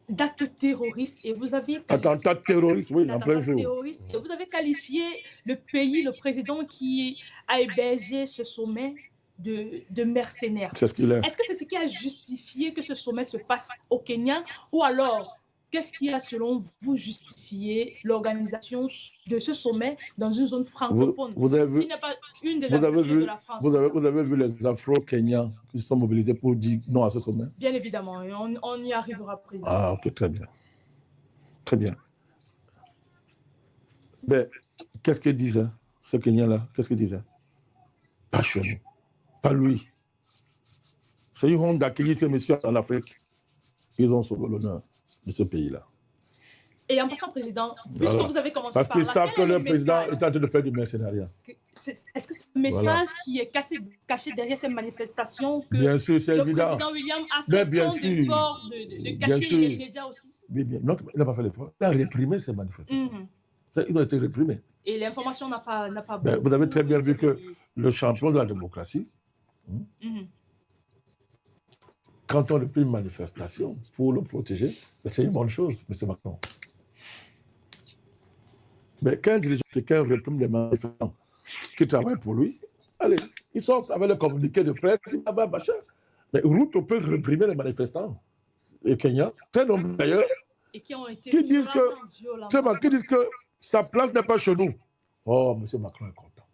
Speaker 1: d'acte terroriste et vous avez...
Speaker 2: Attentat terroriste, oui, en plein jour.
Speaker 1: Et vous avez qualifié le pays, le président qui a hébergé ce sommet de mercenaires.
Speaker 2: C'est ce qu'il est.
Speaker 1: Est-ce que c'est ce qui a justifié que ce sommet se passe au Kenya ou alors qu'est-ce qui a, selon vous, justifié l'organisation de ce sommet dans une zone francophone
Speaker 2: vous avez vu,
Speaker 1: qui n'est pas une des activités de la France?
Speaker 2: Vous avez vu les Afro-Kenyans qui se sont mobilisés pour dire non à ce sommet?
Speaker 1: Bien évidemment, et on y arrivera après.
Speaker 2: Ah, ok, très bien. Très bien. Mais qu'est-ce qu'ils disaient, ce Kenyan-là? Qu'est-ce qu'ils disaient? Pas chez nous, pas lui. C'est une honte d'accueillir ces messieurs en Afrique. Ils ont sauvé l'honneur de ce pays-là.
Speaker 1: Et en passant, président, puisque vous avez commencé
Speaker 2: parce
Speaker 1: par là...
Speaker 2: Parce qu'ils savent que le président est en train de faire du mercenariat.
Speaker 1: Est-ce que c'est le message qui est caché derrière ces manifestations que
Speaker 2: bien sûr, c'est évident.
Speaker 1: Président William a fait tant d'efforts de cacher les médias aussi?
Speaker 2: Bien. Non, il n'a pas fait l'effort. Il a réprimé ces manifestations. Ils ont été réprimés.
Speaker 1: Et l'information n'a pas
Speaker 2: vous avez très bien vu que le champion de la démocratie, quand on réprime une manifestation pour le protéger, c'est une bonne chose, M. Macron. Mais quand un dirigeant africain réprime les manifestants qui travaillent pour lui, allez, ils sortent avec le communiqué de presse, mais Ruto peut réprimer les manifestants et Kenya, très nombreux d'ailleurs, qui disent que sa place n'est pas chez nous. Oh, M. Macron est content.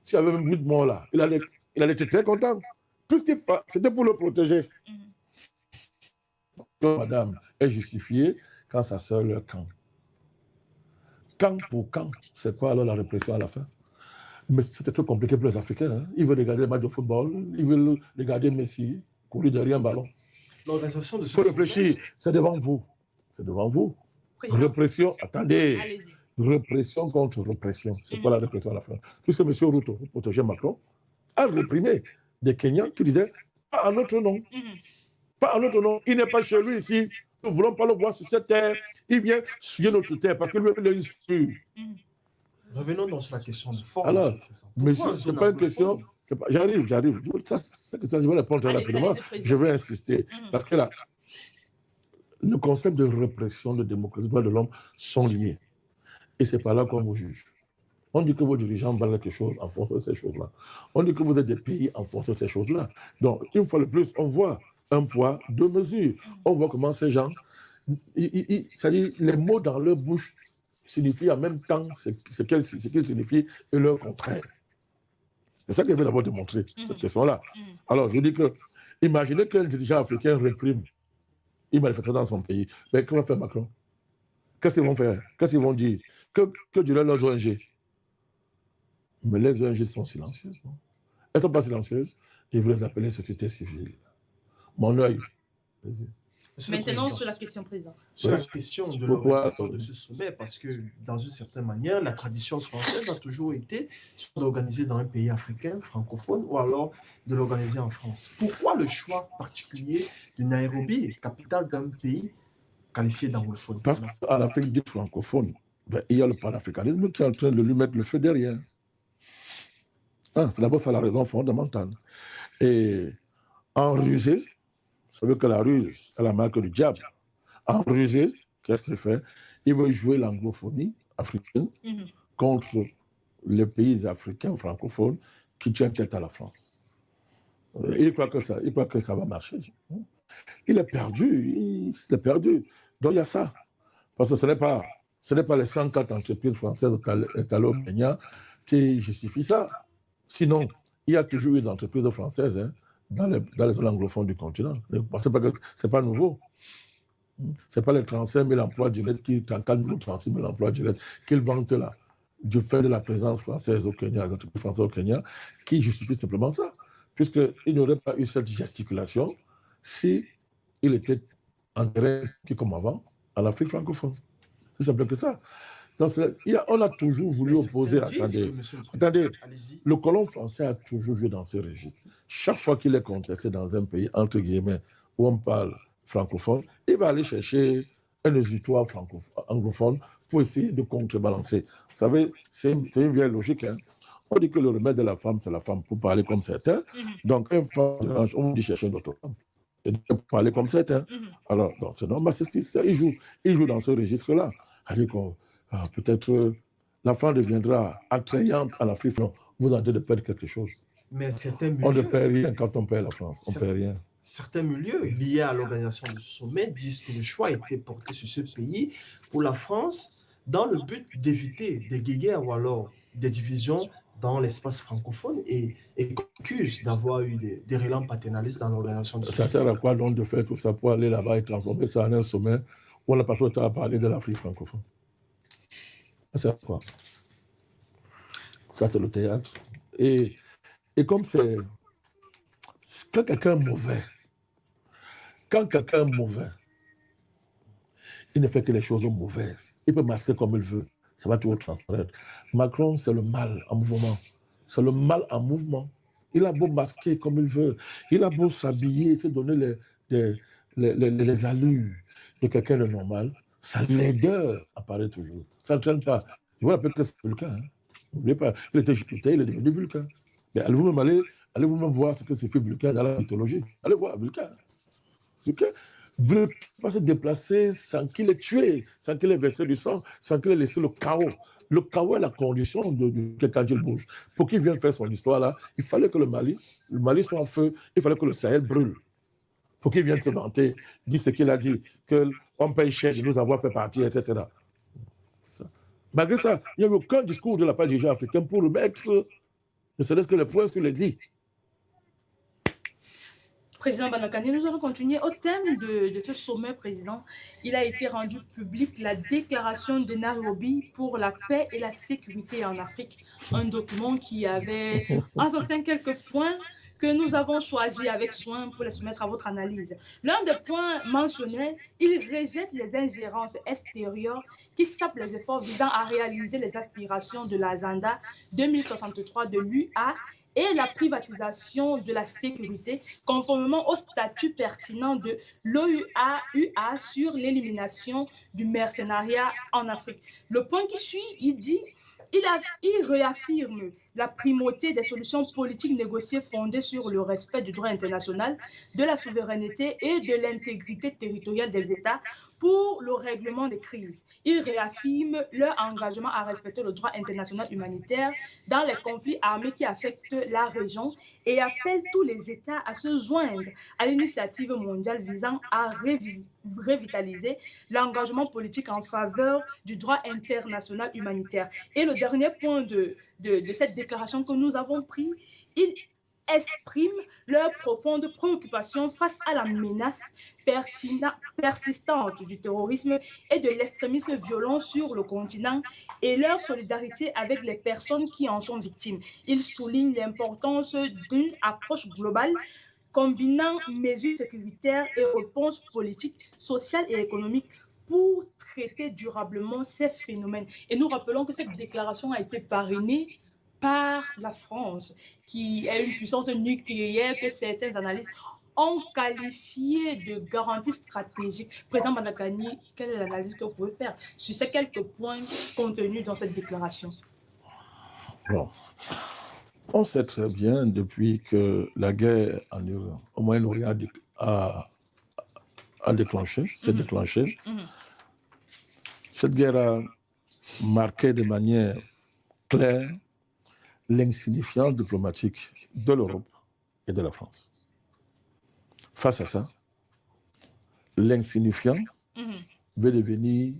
Speaker 2: S'il y avait même 8 morts là, il allait être très content. Tout ce qu'il fait, c'était pour le protéger. Madame est justifiée quand ça sort leur camp. Camp pour camp, c'est quoi alors la répression à la fin? Mais c'était trop compliqué pour les Africains. Hein? Ils veulent regarder le match de football, ils veulent regarder Messi courir derrière un ballon.
Speaker 3: L'organisation de ce...
Speaker 2: Il faut réfléchir, c'est devant vous. C'est devant vous. Répression, attendez. Répression contre répression. C'est quoi la répression à la fin? Puisque M. Ruto, pour protéger Macron, a réprimé des Kenyans qui disaient pas à notre nom. Pas à notre nom. Il n'est pas chez lui ici. Nous ne voulons pas le voir sur cette terre. Il vient sur notre terre parce que lui, il est sûr.
Speaker 3: Revenons donc sur la question de forme.
Speaker 2: Alors, monsieur, ce n'est pas une question. J'arrive. Ça, je vais répondre rapidement. Je vais insister. Parce que là, le concept de répression, de démocratie, de droits de l'homme sont liés. Et c'est pas là qu'on vous juge. On dit que vos dirigeants valent quelque chose en fonction de ces choses-là. On dit que vous êtes des pays en fonction de ces choses-là. Donc, une fois de plus, on voit un poids, deux mesures. On voit comment ces gens, c'est-à-dire les mots dans leur bouche signifient en même temps ce qu'ils signifient et leur contraire. C'est ça que je vais d'abord démontrer, cette question-là. Alors, je dis que, imaginez qu'un dirigeant africain réprime une manifestation dans son pays. Mais que va faire Macron? Qu'est-ce qu'ils vont faire? Qu'est-ce qu'ils vont dire? Que diraient leurs ONG? Mais les ONG sont silencieuses. Elles ne sont pas silencieuses. Et vous les appelez société civile. Mon œil.
Speaker 1: Maintenant, sur la question, président.
Speaker 3: Sur la question de l'organisation de ce sommet, parce que dans une certaine manière, la tradition française a toujours été d'organiser dans un pays africain, francophone, ou alors de l'organiser en France. Pourquoi le choix particulier de Nairobi, capitale d'un pays qualifié d'anglophone?
Speaker 2: Parce qu'à l'Afrique dite francophone, il y a le panafricanisme qui est en train de lui mettre le feu derrière. C'est d'abord ça la raison fondamentale. Et en rusé, vous savez que la ruse est la marque du diable. En rusé, qu'est-ce qu'il fait? Il veut jouer l'anglophonie africaine contre les pays africains francophones qui tiennent tête à la France. Il croit que ça va marcher. Il est perdu. Donc il y a ça. Parce que ce n'est pas les 104 entreprises françaises installées au Kenya qui justifient ça. Sinon, il y a toujours eu des entreprises françaises dans les zones anglophones du continent. Ce n'est pas nouveau. Ce n'est pas les 35 000 emplois directs, 34 000 ou 36 000 emplois directs qu'ils vantent là, du fait de la présence française au Kenya, des entreprises françaises au Kenya, qui justifient simplement ça. Puisqu'il n'y aurait pas eu cette gesticulation si il était en terrain qui comme avant à l'Afrique francophone. C'est simple que ça. Donc, on a toujours voulu opposer. Attendez, le colon français a toujours joué dans ce registre. Chaque fois qu'il est contesté dans un pays, entre guillemets, où on parle francophone, il va aller chercher un exutoire anglophone pour essayer de contrebalancer. Vous savez, c'est une vieille logique. On dit que le remède de la femme, c'est la femme, pour parler comme certains. Donc, une femme, on dit chercher une autre femme. Et pour parler comme certains. Alors, c'est normal, c'est ce qu'il joue dans ce registre-là. Peut-être la France deviendra attrayante à l'Afrique. Vous êtes en train de perdre quelque chose.
Speaker 3: Mais certains milieux,
Speaker 2: on ne perd rien quand on perd la France. On ne perd rien.
Speaker 3: Certains milieux liés à l'organisation du sommet disent que le choix a été porté sur ce pays pour la France dans le but d'éviter des guéguerres ou alors des divisions dans l'espace francophone et accuse d'avoir eu des relents paternalistes dans l'organisation du sommet.
Speaker 2: Ça sert à quoi donc de faire tout ça pour aller là-bas et transformer ça en un sommet où on n'a pas le temps à parler de l'Afrique francophone? Ça sert à quoi? Ça, c'est le théâtre. Et comme c'est... Quand quelqu'un est mauvais, il ne fait que les choses mauvaises. Il peut masquer comme il veut. Ça va toujours transparaître. Macron, c'est le mal en mouvement. C'est le mal en mouvement. Il a beau masquer comme il veut. Il a beau s'habiller, se donner les allures de quelqu'un de normal. Sa laideur apparaît toujours. Ça ne traîne pas. Je vous rappelle que c'est Vulcain. N'oubliez pas, il était Jupiter, il est devenu Vulcain. Mais allez-vous-même voir ce que c'est fait Vulcain dans la mythologie. Allez voir Vulcain. Vulcain veut pas se déplacer sans qu'il ait tué, sans qu'il ait versé du sang, sans qu'il ait laissé le chaos. Le chaos est la condition de quelqu'un qui bouge. Pour qu'il vienne faire son histoire là, il fallait que le Mali soit en feu, il fallait que le Sahel brûle. Pour qu'il vienne se vanter, dire ce qu'il a dit, qu'on paye cher de nous avoir fait partir, etc. Malgré ça, il n'y a eu aucun discours de la part des gens africains pour remettre, ne serait-ce que les points sur les dits.
Speaker 1: Président Banakani, nous allons continuer au thème de ce sommet, président. Il a été rendu public la déclaration de Nairobi pour la paix et la sécurité en Afrique, un document qui avait en 5 quelques points que nous avons choisi avec soin pour les soumettre à votre analyse. L'un des points mentionnés, il rejette les ingérences extérieures qui sapent les efforts visant à réaliser les aspirations de l'agenda 2063 de l'UA et la privatisation de la sécurité, conformément au statut pertinent de l'OUA sur l'élimination du mercenariat en Afrique. Le point qui suit, il dit il réaffirme la primauté des solutions politiques négociées fondées sur le respect du droit international, de la souveraineté et de l'intégrité territoriale des États pour le règlement des crises. Il réaffirme leur engagement à respecter le droit international humanitaire dans les conflits armés qui affectent la région et appelle tous les États à se joindre à l'initiative mondiale visant à revitaliser l'engagement politique en faveur du droit international humanitaire. Et le dernier point de cette déclaration que nous avons pris, il expriment leur profonde préoccupation face à la menace persistante du terrorisme et de l'extrémisme violent sur le continent et leur solidarité avec les personnes qui en sont victimes. Ils soulignent l'importance d'une approche globale combinant mesures sécuritaires et réponses politiques, sociales et économiques pour traiter durablement ces phénomènes. Et nous rappelons que cette déclaration a été parrainée par la France, qui est une puissance nucléaire que certains analystes ont qualifié de garantie stratégique. Président Mandakani, quelle est l'analyse que vous pouvez faire sur ces quelques points contenus dans cette déclaration?
Speaker 2: Bon. On sait très bien, depuis que la guerre au Moyen-Orient a déclenché, s'est déclenchée, cette guerre a marqué de manière claire l'insignifiance diplomatique de l'Europe et de la France. Face à ça, l'insignifiant veut devenir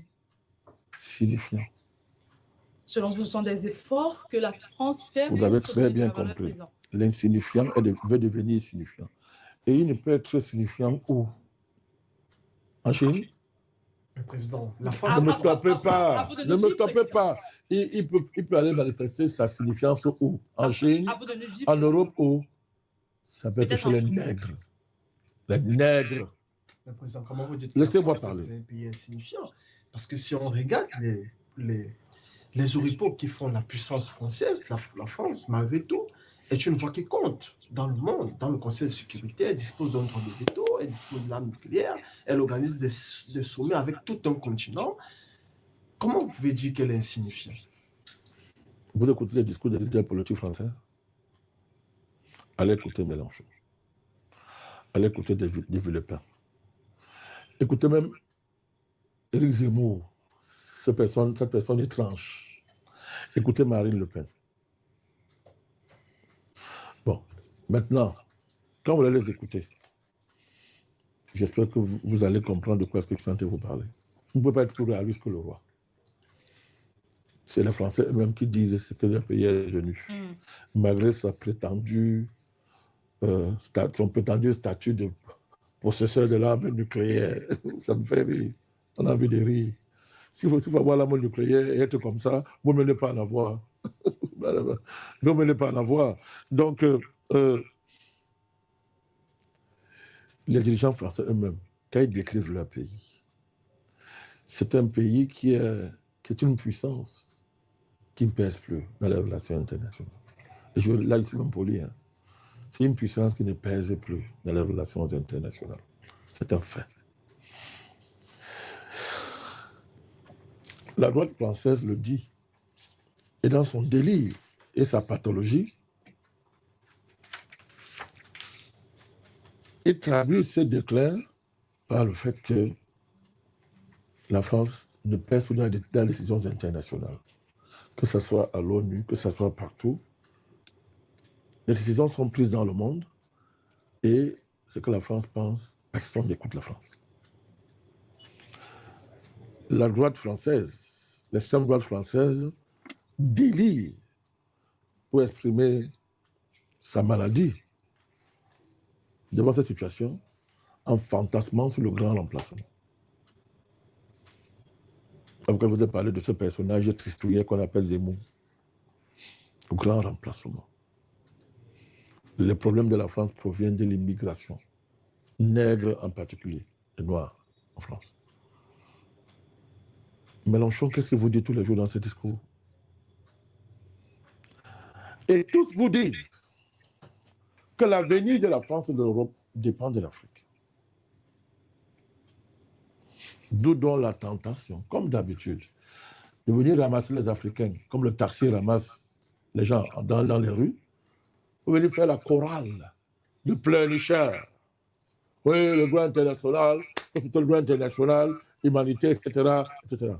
Speaker 2: signifiant.
Speaker 1: Selon vous, ce sont des efforts que la France fait.
Speaker 2: Vous avez très bien compris. L'insignifiant veut devenir signifiant. Et il ne peut être signifiant où? En Chine?
Speaker 3: Le président, la France...
Speaker 2: Ne me tapez pas. Ne me tapez pas. Il peut aller manifester sa signifiance où? En Chine? En Europe? Où? Ça peut être chez les nègres. Les nègres.
Speaker 3: Le président, comment vous dites?
Speaker 2: Laissez-moi parler.
Speaker 3: C'est un pays insignifiant. Parce que si on regarde les oripeaux qui font la puissance française, la France, malgré tout, est une voix qui compte dans le monde, dans le Conseil de sécurité. Elle dispose d'un droit de veto, elle dispose de l'arme nucléaire, elle organise des sommets avec tout un continent. Comment vous pouvez dire qu'elle est insignifiante?
Speaker 2: Vous écoutez les discours des leaders politiques français? Allez écouter Mélenchon. Allez écouter David Villepin. Écoutez même Éric Zemmour. Cette personne étrange. Écoutez Marine Le Pen. Bon, maintenant, quand vous allez les écouter, j'espère que vous allez comprendre de quoi est-ce que je suis en train de vous parler. Vous ne pouvez pas être plus réaliste que le roi. C'est les Français eux-mêmes qui disent que le pays est venu. Malgré son prétendu statut de possesseur de l'arme nucléaire. Ça me fait rire. On a envie de rire. Si vous avoir l'arme nucléaire et être comme ça, vous ne menez pas en avoir. Vous ne menez pas en avoir. Donc, les dirigeants français eux-mêmes, quand ils décrivent leur pays, c'est un pays qui est une puissance qui ne pèse plus dans les relations internationales. Et là, je suis même poli. Hein. C'est une puissance qui ne pèse plus dans les relations internationales. C'est un fait. La droite française le dit. Et dans son délire et sa pathologie, il traduit ce déclin par le fait que la France ne pèse plus dans les décisions internationales. Que ce soit à l'ONU, que ce soit partout. Les décisions sont prises dans le monde et ce que la France pense, personne n'écoute la France. La droite française, l'extrême droite française, délire pour exprimer sa maladie devant cette situation en fantasmant sur le grand remplacement. Comme quand je vous ai parlé de ce personnage tristouillet qu'on appelle Zemmour, le grand remplacement. Les problèmes de la France proviennent de l'immigration, nègres en particulier, et noirs en France. Mélenchon, qu'est-ce qu'il vous dit tous les jours dans ce discours? Et tous vous disent que l'avenir de la France et de l'Europe dépend de l'Afrique. D'où donc la tentation, comme d'habitude, de venir ramasser les Africains, comme le taxi ramasse les gens dans les rues, pour venir faire la chorale de pleurnicheurs. Oui, le droit international, le droit international, l'humanité, etc., etc.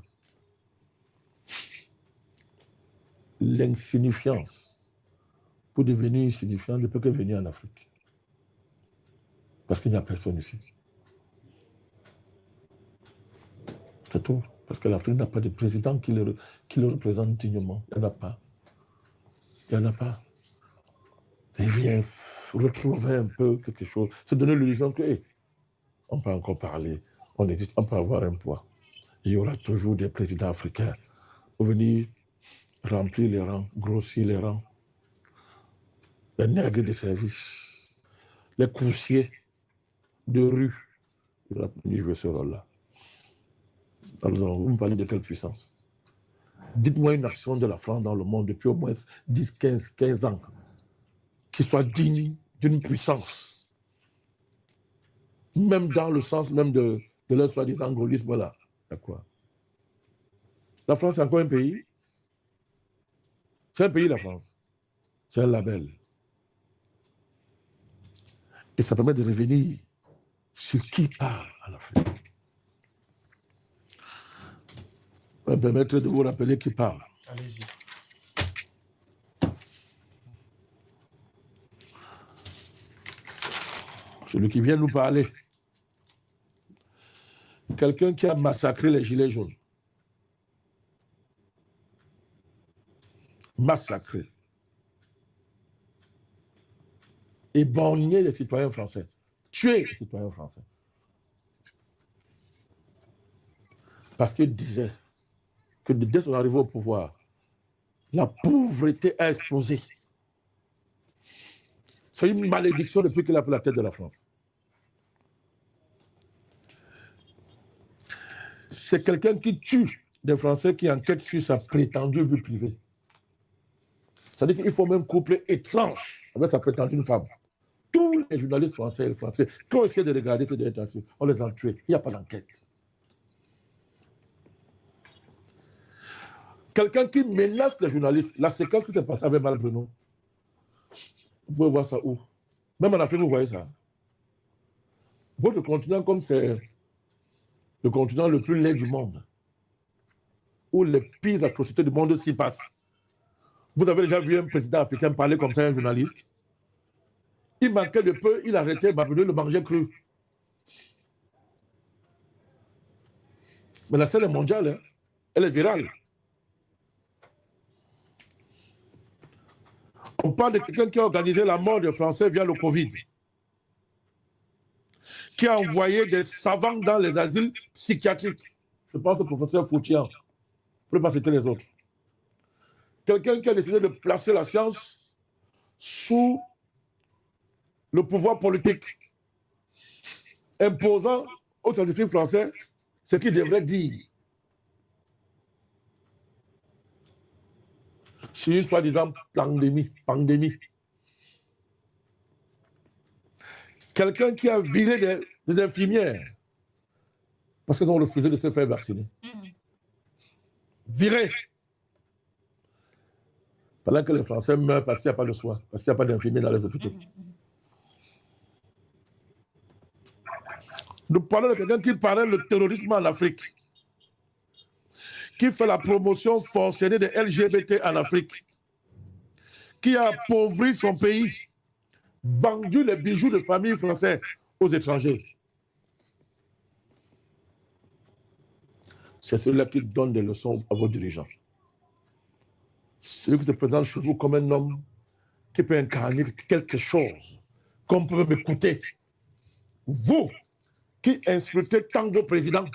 Speaker 2: L'insignifiance, pour devenir insignifiant, ne peut que venir en Afrique. Parce qu'il n'y a personne ici. C'est tout. Parce que l'Afrique n'a pas de président qui le représente dignement. Il n'y en a pas. Il n'y en a pas. Il vient retrouver un peu quelque chose, se donner l'illusion que on peut encore parler, on existe, on peut avoir un poids. Il y aura toujours des présidents africains pour venir remplir les rangs, grossir les rangs. Les nègres de service, les coursiers de rue, il va venir jouer ce rôle-là. Alors, vous me parlez de quelle puissance? Dites-moi une action de la France dans le monde depuis au moins 10, 15 ans qui soit digne d'une puissance. Même dans le sens même de leur soi-disant gaullisme là. Quoi? La France, c'est encore un pays. C'est un pays, la France. C'est un label. Et ça permet de revenir sur qui parle à l'Afrique. Ça permet de vous rappeler qui parle.
Speaker 3: Allez-y.
Speaker 2: Celui qui vient nous parler. Quelqu'un qui a massacré les Gilets jaunes. Massacré. Éborgné les citoyens français. Tué les citoyens français. Parce qu'il disait que dès son arrivée au pouvoir, la pauvreté a explosé. C'est une malédiction depuis qu'il a pris la tête de la France. C'est quelqu'un qui tue des Français qui enquêtent sur sa prétendue vie privée. C'est-à-dire qu'il faut même coupler étrange avec sa prétendue femme. Tous les journalistes français et les Français qui ont essayé de regarder ces derniers temps, on les a tués. Il n'y a pas d'enquête. Quelqu'un qui menace les journalistes. La séquence qui s'est passée avec Mal Bruno. Vous pouvez voir ça où? Même en Afrique, vous voyez ça. Votre continent, comme c'est le continent le plus laid du monde, où les pires atrocités du monde s'y passent. Vous avez déjà vu un président africain parler comme ça à un journaliste? Il manquait de peu, il arrêtait, Babylone le mangeait cru. Mais la scène est mondiale, hein? Elle est virale. On parle de quelqu'un qui a organisé la mort des Français via le Covid, qui a envoyé des savants dans les asiles psychiatriques. Je pense au professeur Foutian. Je ne peux pas citer les autres. Quelqu'un qui a décidé de placer la science sous le pouvoir politique, imposant aux scientifiques français ce qu'ils devraient dire sur une soi-disant pandémie. Quelqu'un qui a viré des infirmières parce qu'elles ont refusé de se faire vacciner. Viré. Pendant que les Français meurent parce qu'il n'y a pas de soins, parce qu'il n'y a pas d'infirmiers dans les hôpitaux. Nous parlons de quelqu'un qui parraine le terrorisme en Afrique, qui fait la promotion forcenée des LGBT en Afrique, qui a appauvri son pays, vendu les bijoux de famille françaises aux étrangers. C'est celui-là qui donne des leçons à vos dirigeants. Celui qui se présente chez vous comme un homme qui peut incarner quelque chose, qu'on peut m'écouter. Vous qui insultez tant vos présidents,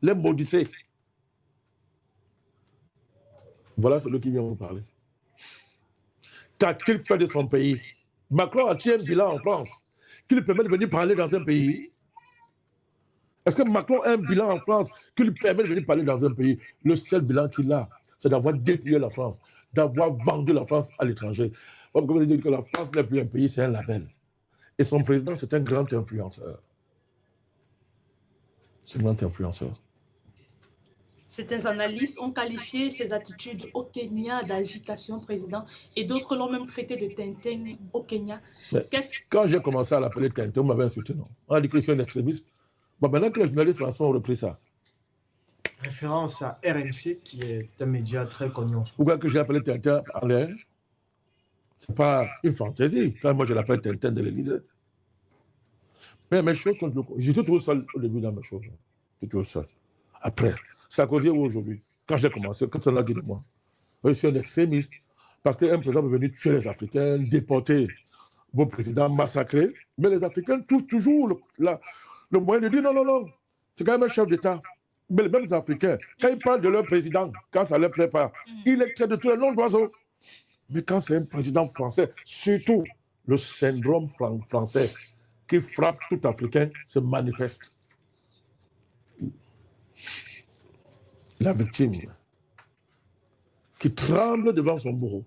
Speaker 2: les maudissez. Voilà celui qui vient vous parler. Qu'a-t-il fait de son pays? Macron a-t-il un bilan en France qui lui permet de venir parler dans un pays? Est-ce que Macron a un bilan en France qui lui permet de venir parler dans un pays? Le seul bilan qu'il a, c'est d'avoir dépouillé la France, d'avoir vendu la France à l'étranger. Comme vous dites que la France n'est plus un pays, c'est un label. Et son président, c'est un grand influenceur. C'est un grand influenceur.
Speaker 1: Certains analystes ont qualifié ces attitudes au Kenya d'agitation, président, et d'autres l'ont même traité de Tintin au Kenya.
Speaker 2: Quand j'ai commencé à l'appeler Tintin, on m'avait insulté, non? On a dit que je suis un extrémiste. Bon, maintenant que les journalistes français ont repris ça.
Speaker 3: Référence à RMC, qui est un média très connu en France.
Speaker 2: Pourquoi que j'ai appelé Tintin en l'air? Ce n'est pas une fantaisie. Quand moi je l'appelle Tintin de l'Élysée. Mais mes choses sont... J'étais toujours seul au début dans mes choses. J'étais toujours seul. Après, c'est à cause d'aujourd'hui. Quand j'ai commencé, quand on a dit de moi, je suis un extrémiste. Parce qu'un président est venu tuer les Africains, déporter vos présidents, massacrer. Mais les Africains trouvent toujours le moyen de dire non, non, non. C'est quand même un chef d'État. Mais les mêmes Africains, quand ils parlent de leur président, quand ça ne leur plaît pas, ils les traitent de tous les noms d'oiseaux. Mais quand c'est un président français, surtout le syndrome français qui frappe tout Africain se manifeste. La victime qui tremble devant son bourreau.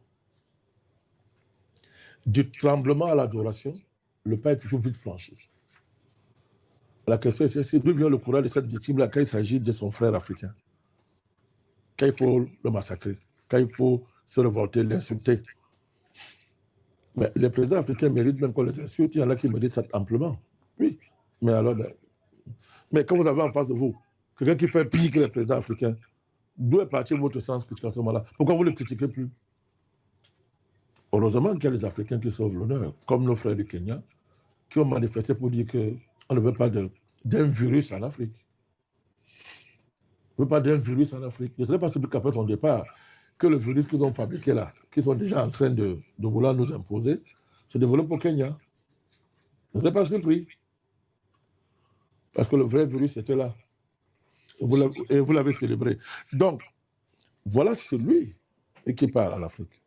Speaker 2: Du tremblement à l'adoration, le pas est toujours vite franchi. La question est d'où vient le courage de cette victime-là quand il s'agit de son frère africain? Quand il faut le massacrer, quand il faut se révolter, l'insulter. Mais les présidents africains méritent même qu'on les insulte. Il y en a qui méritent ça amplement. Oui. Mais alors, mais quand vous avez en face de vous quelqu'un qui fait pire que les présidents africains, d'où est parti votre sens critique à ce moment-là? Pourquoi vous ne le critiquez plus? Heureusement qu'il y a des Africains qui sauvent l'honneur, comme nos frères du Kenya, qui ont manifesté pour dire qu'on ne veut pas d'un virus en Afrique. On ne veut pas d'un virus en Afrique. Je ne sais pas si qu'après son départ, que le virus qu'ils ont fabriqué là, qu'ils sont déjà en train de vouloir nous imposer, se développe au Kenya. Je ne sais pas surpris. Parce que le vrai virus était là. Et vous l'avez célébré. Donc, voilà celui qui parle en Afrique.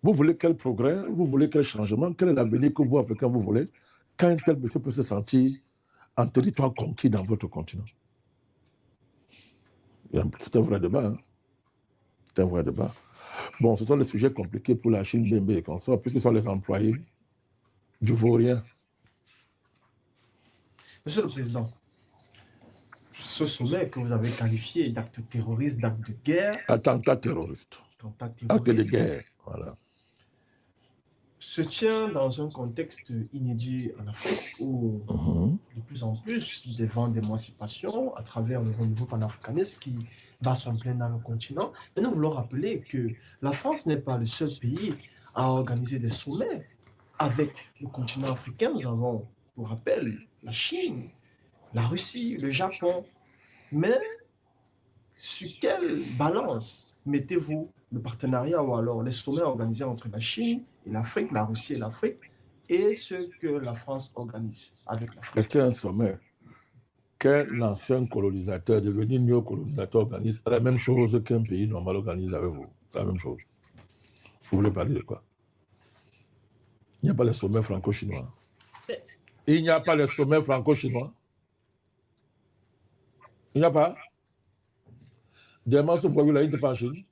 Speaker 2: Vous voulez quel progrès? Vous voulez quel changement? Quel est l'avenir que vous, Africains, vous voulez? Quand un tel monsieur peut se sentir en territoire conquis dans votre continent? C'est un vrai débat. Hein? C'est un vrai débat. Bon, ce sont des sujets compliqués pour la Chine, Bembe et consorts, puisqu'ils sont les employés du vaurien.
Speaker 3: Monsieur le Président, ce sommet que vous avez qualifié d'acte terroriste, d'acte de guerre...
Speaker 2: Attentat terroriste. Acte de guerre, voilà.
Speaker 3: Se tient dans un contexte inédit en Afrique où de plus en plus des vents d'émancipation à travers le renouveau panafricaniste qui bat son plein dans le continent. Mais nous voulons rappeler que la France n'est pas le seul pays à organiser des sommets avec le continent africain. Nous avons, pour rappel, la Chine, la Russie, le Japon. Mais sur quelle balance mettez-vous le partenariat ou alors les sommets organisés entre la Chine et l'Afrique, la Russie et l'Afrique, et ce que la France organise avec l'Afrique?
Speaker 2: Est-ce qu'un sommet qu'un ancien colonisateur devenu néocolonisateur organise la même chose qu'un pays normal organise avec vous? C'est la même chose. Vous voulez parler de quoi? Il n'y a pas le sommet franco-chinois. Il n'y a pas le sommet franco-chinois. Il n'y a pas. Demain, ce problème-là, il n'était pas en Chine.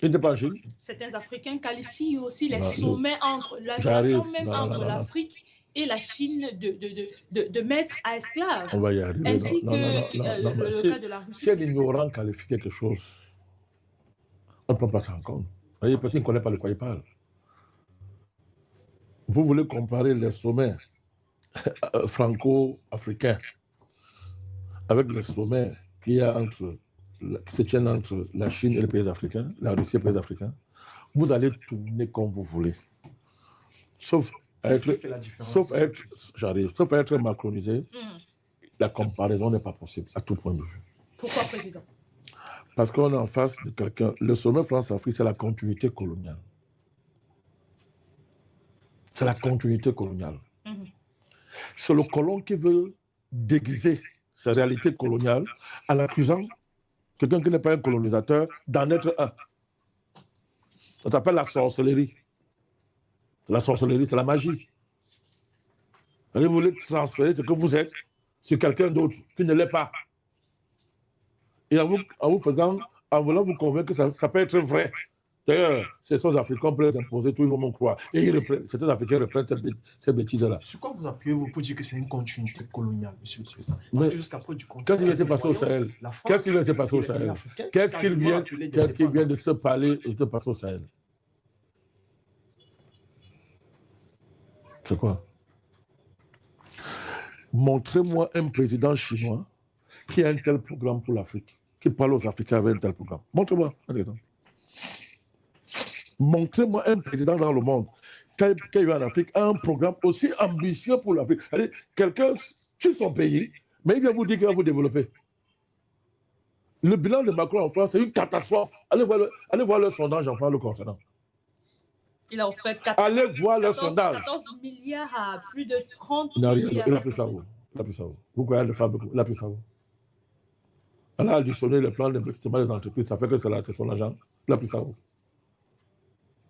Speaker 2: Il n'était pas en Chine.
Speaker 1: Certains Africains qualifient aussi les sommets entre la relation même entre l'Afrique et la Chine de maître à esclave.
Speaker 2: On va y arriver.
Speaker 1: Ainsi que le cas de la Russie.
Speaker 2: Si un ignorant qualifie quelque chose, on ne prend pas ça en compte. Vous voyez, peut-être qu'il ne connaît pas de quoi il parle. Vous voulez comparer les sommets franco-africains avec les sommets qui se tiennent entre la Chine et les pays africains, la Russie et les pays africains, vous allez tourner comme vous voulez. Sauf être macronisé, la comparaison n'est pas possible à tout point de vue.
Speaker 1: Pourquoi, Président?
Speaker 2: Parce qu'on est en face de quelqu'un. Le sommet France-Afrique, c'est la continuité coloniale. C'est la continuité coloniale. C'est le colon qui veut déguiser sa réalité coloniale en accusant quelqu'un qui n'est pas un colonisateur d'en être un. Ça s'appelle la sorcellerie. La sorcellerie, c'est la magie. Vous voulez transférer ce que vous êtes sur quelqu'un d'autre qui ne l'est pas. Et en voulant vous convaincre que ça peut être vrai, D'ailleurs, ces Africains peuvent imposer tout le monde croit. Et certains Africains reprennent ces bêtises-là.
Speaker 3: Sur quoi vous appuyez-vous pour dire que c'est une continuité coloniale, monsieur le Président?
Speaker 2: Parce
Speaker 3: que jusqu'à preuve du contraire,
Speaker 2: qu'est-ce qui vient de se passer au Sahel? Qu'est-ce qui vient de se passer au Sahel? Qu'est-ce qui vient de se parler et de se passer au Sahel? C'est quoi? Montrez-moi un président chinois qui a un tel programme pour l'Afrique, qui parle aux Africains avec un tel programme. Montrez-moi un exemple. Montrez-moi un président dans le monde qui a eu en Afrique un programme aussi ambitieux pour l'Afrique. Quelqu'un tue son pays, mais il vient vous dire qu'il va vous développer. Le bilan de Macron en France, c'est une catastrophe. Allez voir le sondage en France le concernant.
Speaker 1: Il a offert
Speaker 2: allez voir le sondage.
Speaker 1: 14 milliards à plus de 30
Speaker 2: milliards. Il a pris ça où? Vous croyez le faire beaucoup? Il a pris ça où? Elle a additionné le plan d'investissement des entreprises, ça fait que c'est son argent. Il a pris ça où?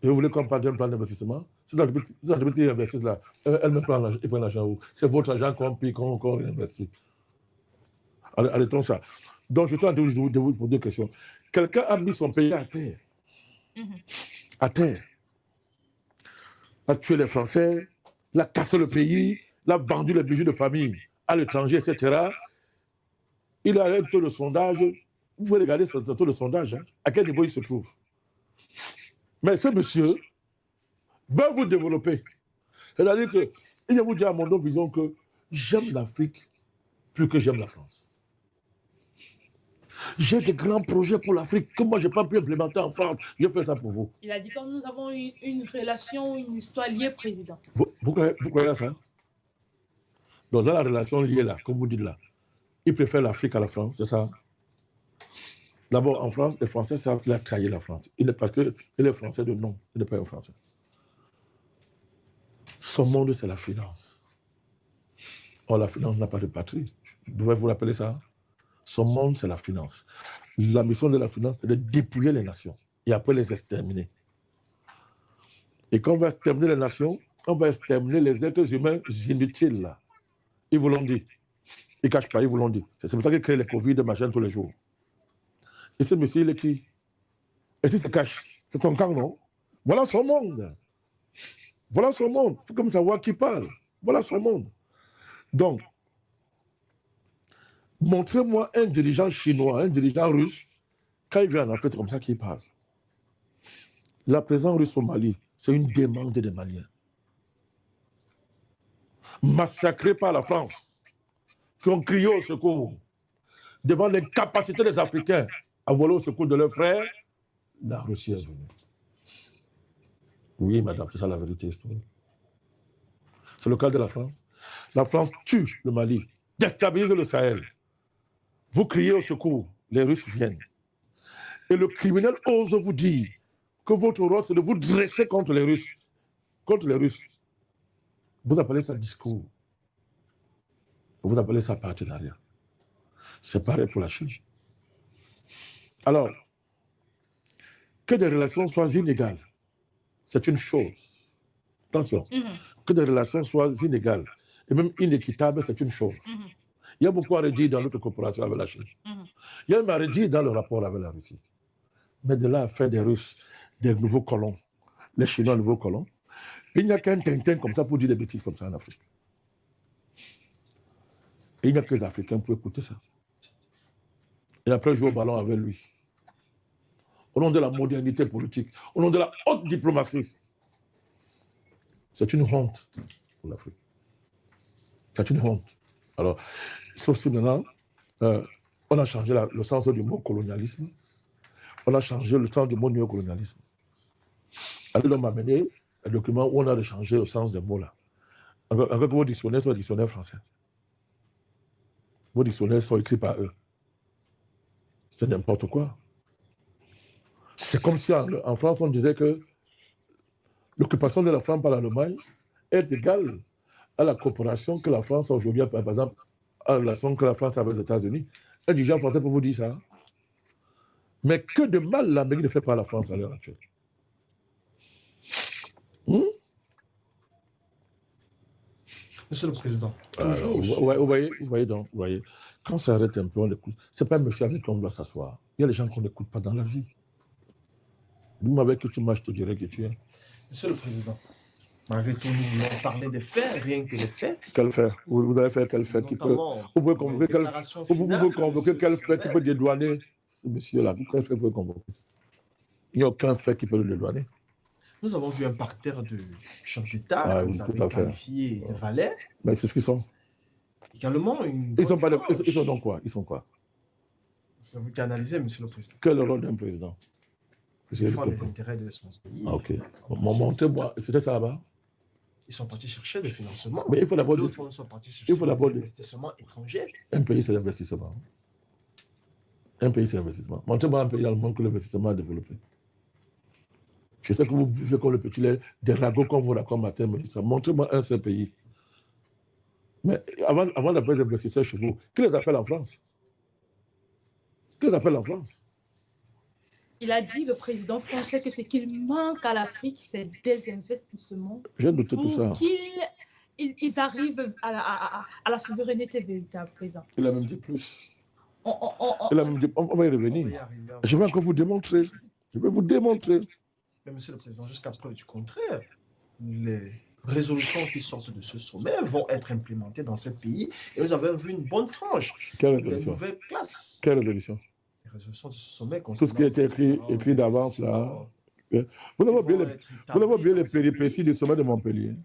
Speaker 2: Et vous voulez qu'on parle d'un plan d'investissement? Ces entreprises qui investissent là, elles-mêmes prennent l'argent où? C'est votre argent qu'on réinvestit. Arrêtons ça. Donc, je suis en train de vous poser une question. Quelqu'un a mis son pays à terre. À terre. A tué les Français, l'a cassé le pays, l'a vendu les bijoux de famille à l'étranger, etc. Il a un taux de sondage. Vous pouvez regarder ce taux de sondage, hein, à quel niveau il se trouve. Mais ce monsieur va vous développer. C'est-à-dire qu'il vient vous dire à mon nom vision que j'aime l'Afrique plus que j'aime la France. J'ai des grands projets pour l'Afrique que moi, je n'ai pas pu implémenter en France. Je fais ça pour vous.
Speaker 1: Il a dit que nous avons une relation, une histoire liée, président.
Speaker 2: Vous croyez à ça? Donc, dans la relation liée là, comme vous dites là, il préfère l'Afrique à la France, c'est ça? D'abord, en France, les Français savent qu'il a trahi la France. Parce qu'il est français de nom, il n'est pas un Français. Son monde, c'est la finance. Or, la finance n'a pas de patrie. Je devrais vous rappeler ça. Son monde, c'est la finance. La mission de la finance, c'est de dépouiller les nations et après les exterminer. Et quand on va exterminer les nations, on va exterminer les êtres humains inutiles là. Ils vous l'ont dit. Ils ne cachent pas, ils vous l'ont dit. C'est pour ça qu'ils créent les Covid, machin tous les jours. Et ce monsieur, il est qui? Et s'il se cache, c'est son camp, non? Voilà son monde. Voilà son monde. Il faut comme savoir qui parle. Voilà son monde. Donc, montrez-moi un dirigeant chinois, un dirigeant russe, quand il vient en Afrique, c'est comme ça qu'il parle. La présence russe au Mali, c'est une demande des Maliens. Massacrés par la France, qui ont crié au secours, devant l'incapacité des Africains à voler au secours de leurs frères, la Russie est venue. Oui, madame, c'est ça la vérité historique. C'est le cas de la France. La France tue le Mali, déstabilise le Sahel. Vous criez au secours, les Russes viennent. Et le criminel ose vous dire que votre rôle, c'est de vous dresser contre les Russes. Contre les Russes. Vous appelez ça discours. Vous appelez ça partenariat. C'est pareil pour la Chine. Alors, que des relations soient inégales, c'est une chose. Attention, que des relations soient inégales et même inéquitables, c'est une chose. Il y a beaucoup à redire dans notre coopération avec la Chine. Il y a même à redire dans le rapport avec la Russie. Mais de là à faire des Russes des nouveaux colons, les Chinois nouveaux colons, il n'y a qu'un Tintin comme ça pour dire des bêtises comme ça en Afrique. Et il n'y a que les Africains pour écouter ça. Et après jouer au ballon avec lui. Au nom de la modernité politique, au nom de la haute diplomatie. C'est une honte pour l'Afrique. C'est une honte. Alors, sauf si maintenant, on a changé le sens du mot colonialisme. On a changé le sens du mot néocolonialisme. Alors, on m'a amené un document où on a changé le sens des mots là. Avec vos dictionnaires, sont des dictionnaires français. Vos dictionnaires sont écrits par eux. C'est n'importe quoi. C'est comme si en France, on disait que l'occupation de la France par l'Allemagne est égale à la coopération que la France a aujourd'hui, par exemple, à la relation que la France a avec les États-Unis. Un dirigeant français peut vous dire ça. Mais que de mal l'Amérique ne fait pas à la France à l'heure actuelle.
Speaker 3: Monsieur le Président,
Speaker 2: vous voyez donc, quand ça arrête un peu, on l'écoute. Ce n'est pas un monsieur avec qui on doit s'asseoir. Il y a des gens qu'on n'écoute pas dans la vie. Dis-moi avec qui tu marches, je te dirais que tu es.
Speaker 3: Monsieur le Président, malgré tout, nous voulons parler des faits, rien que des faits.
Speaker 2: Quel fait? Vous avez fait quel fait qui peut... Vous pouvez convoquer quel fait qui peut dédouaner ce monsieur-là? Quel fait peut convoquer? Il n'y a aucun fait qui peut le dédouaner.
Speaker 3: Nous avons vu un parterre de chefs d'État que vous avez qualifié de valets.
Speaker 2: Mais c'est ce qu'ils sont.
Speaker 3: Également,
Speaker 2: ils sont donc quoi? Ils sont quoi?
Speaker 3: C'est vous qui analysez, Monsieur le Président.
Speaker 2: Quel est le rôle d'un président?
Speaker 3: Défendre les intérêts de son pays.
Speaker 2: Ah, ok. Montrez-moi, c'était ça là-bas?
Speaker 3: Ils sont partis chercher des financements.
Speaker 2: Mais il faut d'abord
Speaker 3: des investissements étrangers.
Speaker 2: Un pays, c'est l'investissement. Un pays, c'est l'investissement. Montrez-moi un pays dans le monde que l'investissement a développé. Je sais que vous vivez comme le petit lait, des ragots comme vous racontez matin, mais ça. Montrez-moi un seul pays. Mais avant d'appeler des investisseurs chez vous, qui les appelle en France? Qui les appelle en France?
Speaker 1: Il a dit, le président français, que ce qu'il manque à l'Afrique, c'est des investissements.
Speaker 2: J'ai noté tout ça.
Speaker 1: Pour qu'ils arrivent à la souveraineté véritable, président.
Speaker 2: Il a même dit plus. Il a même dit, on va y revenir. Je vais encore vous démontrer. Je vais vous démontrer.
Speaker 3: Mais Monsieur le Président, jusqu'à preuve du contraire, les résolutions qui sortent de ce sommet vont être implémentées dans ce pays. Et nous avons vu une bonne frange.
Speaker 2: Quelle résolution?
Speaker 3: Une nouvelle classe.
Speaker 2: Quelle résolution?
Speaker 3: Les résolutions de ce sommet.
Speaker 2: Tout ce qui a été écrit d'avance, là. Vous avez oublié les péripéties du sommet de Montpellier.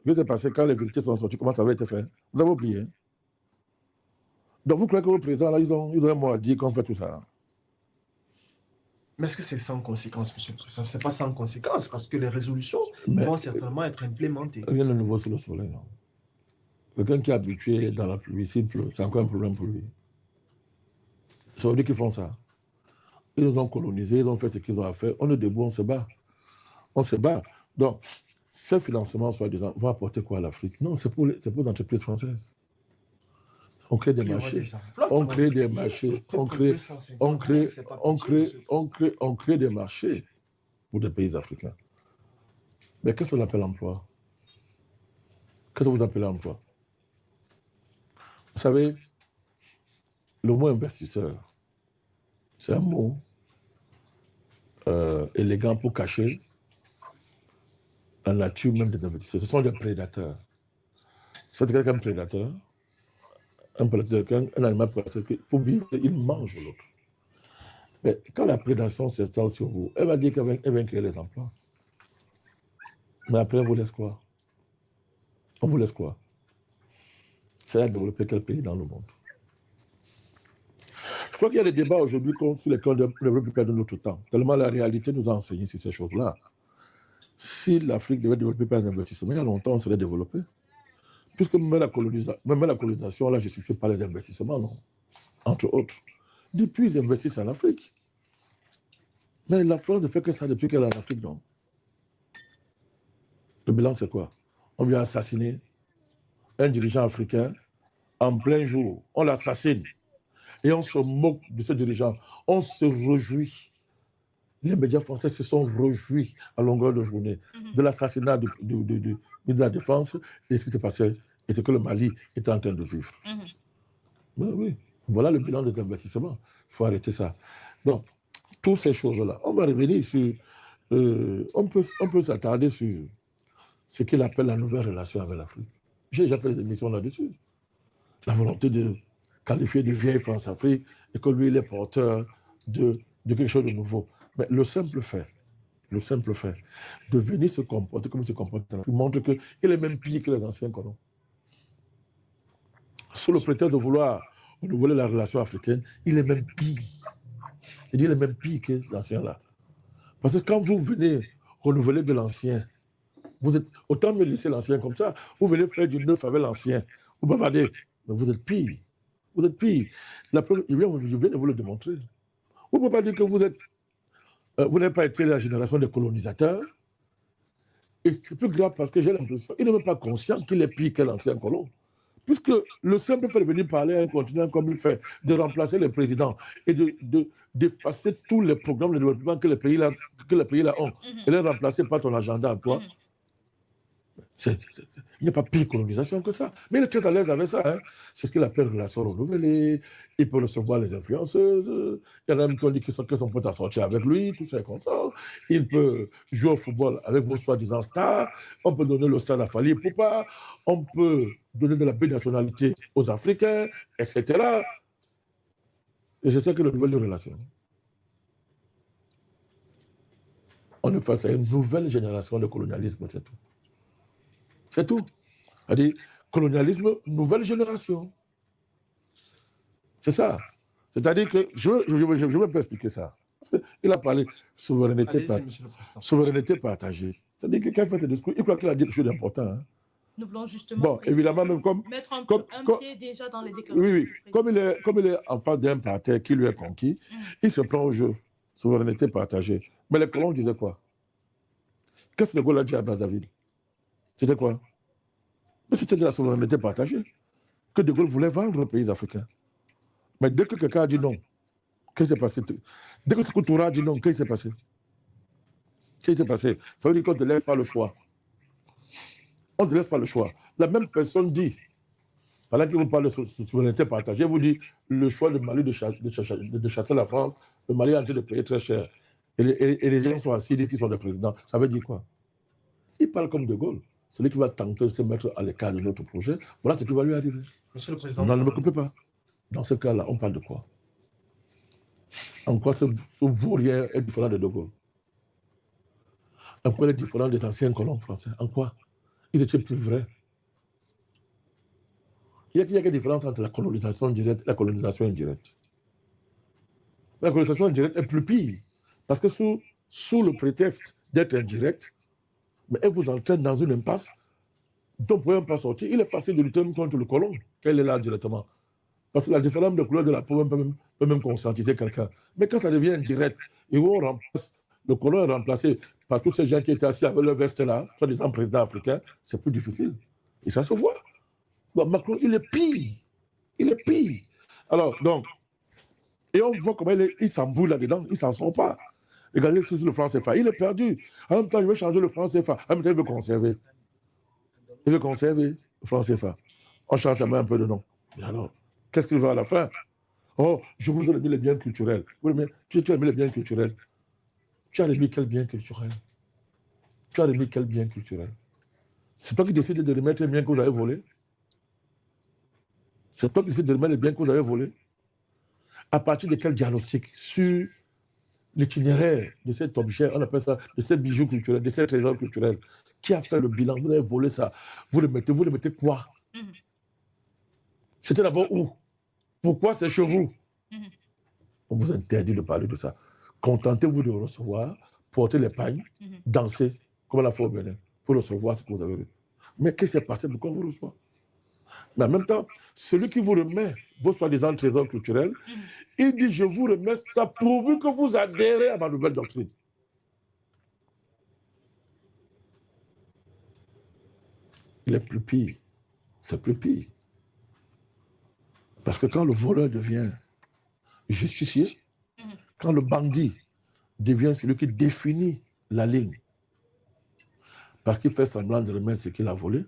Speaker 2: Qu'est-ce qui s'est passé quand les vérités sont sorties? Comment ça avait été fait? Vous avez oublié. Donc vous croyez que vos présidents, là, ils ont un mot à dire qu'on fait tout ça?
Speaker 3: Mais est-ce que c'est sans conséquence, Monsieur le Président? Ce n'est pas sans conséquence, parce que les résolutions vont certainement être implémentées.
Speaker 2: Rien de nouveau sur le soleil, non. Quelqu'un qui est habitué dans la pluie, s'il pleut, c'est encore un problème pour lui. Ça veut dire qu'ils font ça. Ils nous ont colonisés, ils ont fait ce qu'ils ont à faire. On est debout, on se bat. On se bat. Donc, ce financement, soi-disant, va apporter quoi à l'Afrique? Non, c'est pour les entreprises françaises. On crée des marchés. On crée des marchés. On crée des marchés pour des pays africains. Mais qu'est-ce qu'on appelle emploi? Qu'est-ce que vous appelez emploi? Vous savez, le mot investisseur, c'est un mot élégant pour cacher la nature même des investisseurs. Ce sont des prédateurs. C'est quelqu'un un prédateur. Un animal prédateur, pour vivre, il mange l'autre. Mais quand la prédation s'installe sur vous, elle va dire qu'elle va créer les emplois. Mais après, on vous laisse quoi? On vous laisse quoi? C'est à développer quel pays dans le monde? Je crois qu'il y a des débats aujourd'hui sur lesquels on ne veut plus perdre notre temps. Tellement la réalité nous a enseigné sur ces choses-là. Si l'Afrique devait développer par un investissement, il y a longtemps, on serait développé. Puisque même la colonisation, là, je ne suis pas les investissements, non. Entre autres. Depuis, ils investissent en Afrique. Mais la France ne fait que ça depuis qu'elle est en Afrique, non. Le bilan, c'est quoi? On vient assassiner un dirigeant africain en plein jour. On l'assassine. Et on se moque de ce dirigeant. On se réjouit. Les médias français se sont réjouis à longueur de journée de l'assassinat de la Défense et ce qui s'est passé et ce que le Mali est en train de vivre. Mais oui, voilà le bilan des investissements. Il faut arrêter ça. Donc, toutes ces choses-là, on va revenir sur... on peut s'attarder sur ce qu'il appelle la nouvelle relation avec l'Afrique. J'ai déjà fait des émissions là-dessus. La volonté de qualifier de vieille France-Afrique et que lui, il est porteur de quelque chose de nouveau. Mais le simple fait de venir se comporter comme il se comporte, il montre qu'il est même pire que les anciens colons. Sous le prétexte de vouloir renouveler la relation africaine, il est même pire. Il dit il est même pire que les anciens là. Parce que quand vous venez renouveler de l'ancien, vous êtes autant me laisser l'ancien comme ça, vous venez faire du neuf avec l'ancien, vous bavardez, mais vous êtes pire. Vous êtes pire. Je viens de vous le démontrer. Vous ne pouvez pas dire que vous n'avez pas été la génération des colonisateurs. Et c'est plus grave parce que j'ai l'impression qu'il n'est même pas conscient qu'il est pire que l'ancien colon. Puisque le simple fait de venir parler à un continent comme il fait, de remplacer les présidents et d'effacer tous les programmes de développement que les pays là ont, et les remplacer par ton agenda à toi, Il n'y a pas pire colonisation que ça. Mais il est très à l'aise avec ça. Hein. C'est ce qu'il appelle relation renouvelée. Il peut recevoir les influenceuses. Il y en a même qui ont dit que son pote a sorti avec lui, tout ça comme ça. Il peut jouer au football avec vos soi-disant stars. On peut donner le stade à Fali Poupa. On peut donner de la binationalité aux Africains, etc. Et je sais que la nouvelle relation, on est face à une nouvelle génération de colonialisme, c'est tout. C'est tout. C'est-à-dire, colonialisme, nouvelle génération. C'est ça. C'est-à-dire que, je vais un peu expliquer ça. Parce qu'il a parlé souveraineté partagée. C'est-à-dire que quand il fait ce discours, il croit qu'il a dit quelque chose d'important. Hein.
Speaker 1: Nous voulons justement
Speaker 2: bon, évidemment, même comme,
Speaker 1: mettre un pied déjà dans les déclarations.
Speaker 2: Oui, comme il est en face d'un parterre qui lui est conquis, il se prend au jeu. Souveraineté partagée. Mais les colons disaient quoi? Qu'est-ce que le Gaulle a dit à Brazzaville? C'était quoi? Mais c'était de la souveraineté partagée. Que De Gaulle voulait vendre aux pays africains. Mais dès que quelqu'un a dit non, qu'est-ce qui s'est passé? Dès que Sékou Touré a dit non, qu'est-ce qui s'est passé? Qu'est-ce qui s'est passé? Ça veut dire qu'on ne te laisse pas le choix. On ne te laisse pas le choix. La même personne dit, pendant que vous parlez de souveraineté partagée, vous dit le choix de Mali de chasser la France, le Mali est en train de payer très cher. Et les gens sont assis, disent qu'ils sont des présidents. Ça veut dire quoi? Il parle comme De Gaulle. Celui qui va tenter de se mettre à l'écart de notre projet, voilà ce qui va lui arriver.
Speaker 3: Monsieur le Président.
Speaker 2: Non, ne me coupez pas. Dans ce cas-là, on parle de quoi? En quoi ce vaurien est différent de De Gaulle? En quoi il est différent des anciens colons français? En quoi? Ils étaient plus vrais. Il y a quelle différence entre la colonisation directe et la colonisation indirecte? La colonisation indirecte est plus pire. Parce que sous le prétexte d'être indirect, mais elle vous entraîne dans une impasse dont vous ne pouvez pas sortir. Il est facile de lutter contre le colon, qu'elle est là directement. Parce que la différence de couleur de la peau peut même conscientiser quelqu'un. Mais quand ça devient indirect, et où on remplace, le colon est remplacé par tous ces gens qui étaient assis avec leur veste là, soit des présidents africains, c'est plus difficile. Et ça se voit. Donc Macron, il est pire. Il est pire. Alors, donc, et on voit comment il s'emboule là-dedans, il ne s'en sort pas. Regardez sur le franc CFA, il est perdu. En même temps, il veut changer le franc CFA. En même temps, il veut conserver. Il veut conserver le franc CFA. On change un peu de nom. Et alors, qu'est-ce qu'il veut à la fin? Oh, je vous ai remis les biens culturels. Oui, mais tu as remis les biens culturels. Tu as remis quel bien culturel? Tu as remis quel bien culturel? C'est toi qui décides de remettre les biens que vous avez volés? C'est toi qui décides de remettre les biens que vous avez volés? À partir de quel diagnostic sur l'itinéraire de cet objet, on appelle ça, de ces bijoux culturels, de ces trésors culturels? Qui a fait le bilan? Vous avez volé ça. Vous le mettez quoi? C'était d'abord où? Pourquoi c'est chez vous? On vous interdit de parler de ça. Contentez-vous de recevoir, porter les pagnes, danser, comme la fois au Bénin, pour recevoir ce que vous avez eu. Mais qu'est-ce qui s'est passé? Pourquoi on vous reçoit? Mais en même temps, celui qui vous remet vos soi-disant trésors culturels, il dit, je vous remets ça pourvu que vous adhérez à ma nouvelle doctrine. Il est plus pire. C'est plus pire. Parce que quand le voleur devient justicier, quand le bandit devient celui qui définit la ligne, parce qu'il fait semblant de remettre ce qu'il a volé,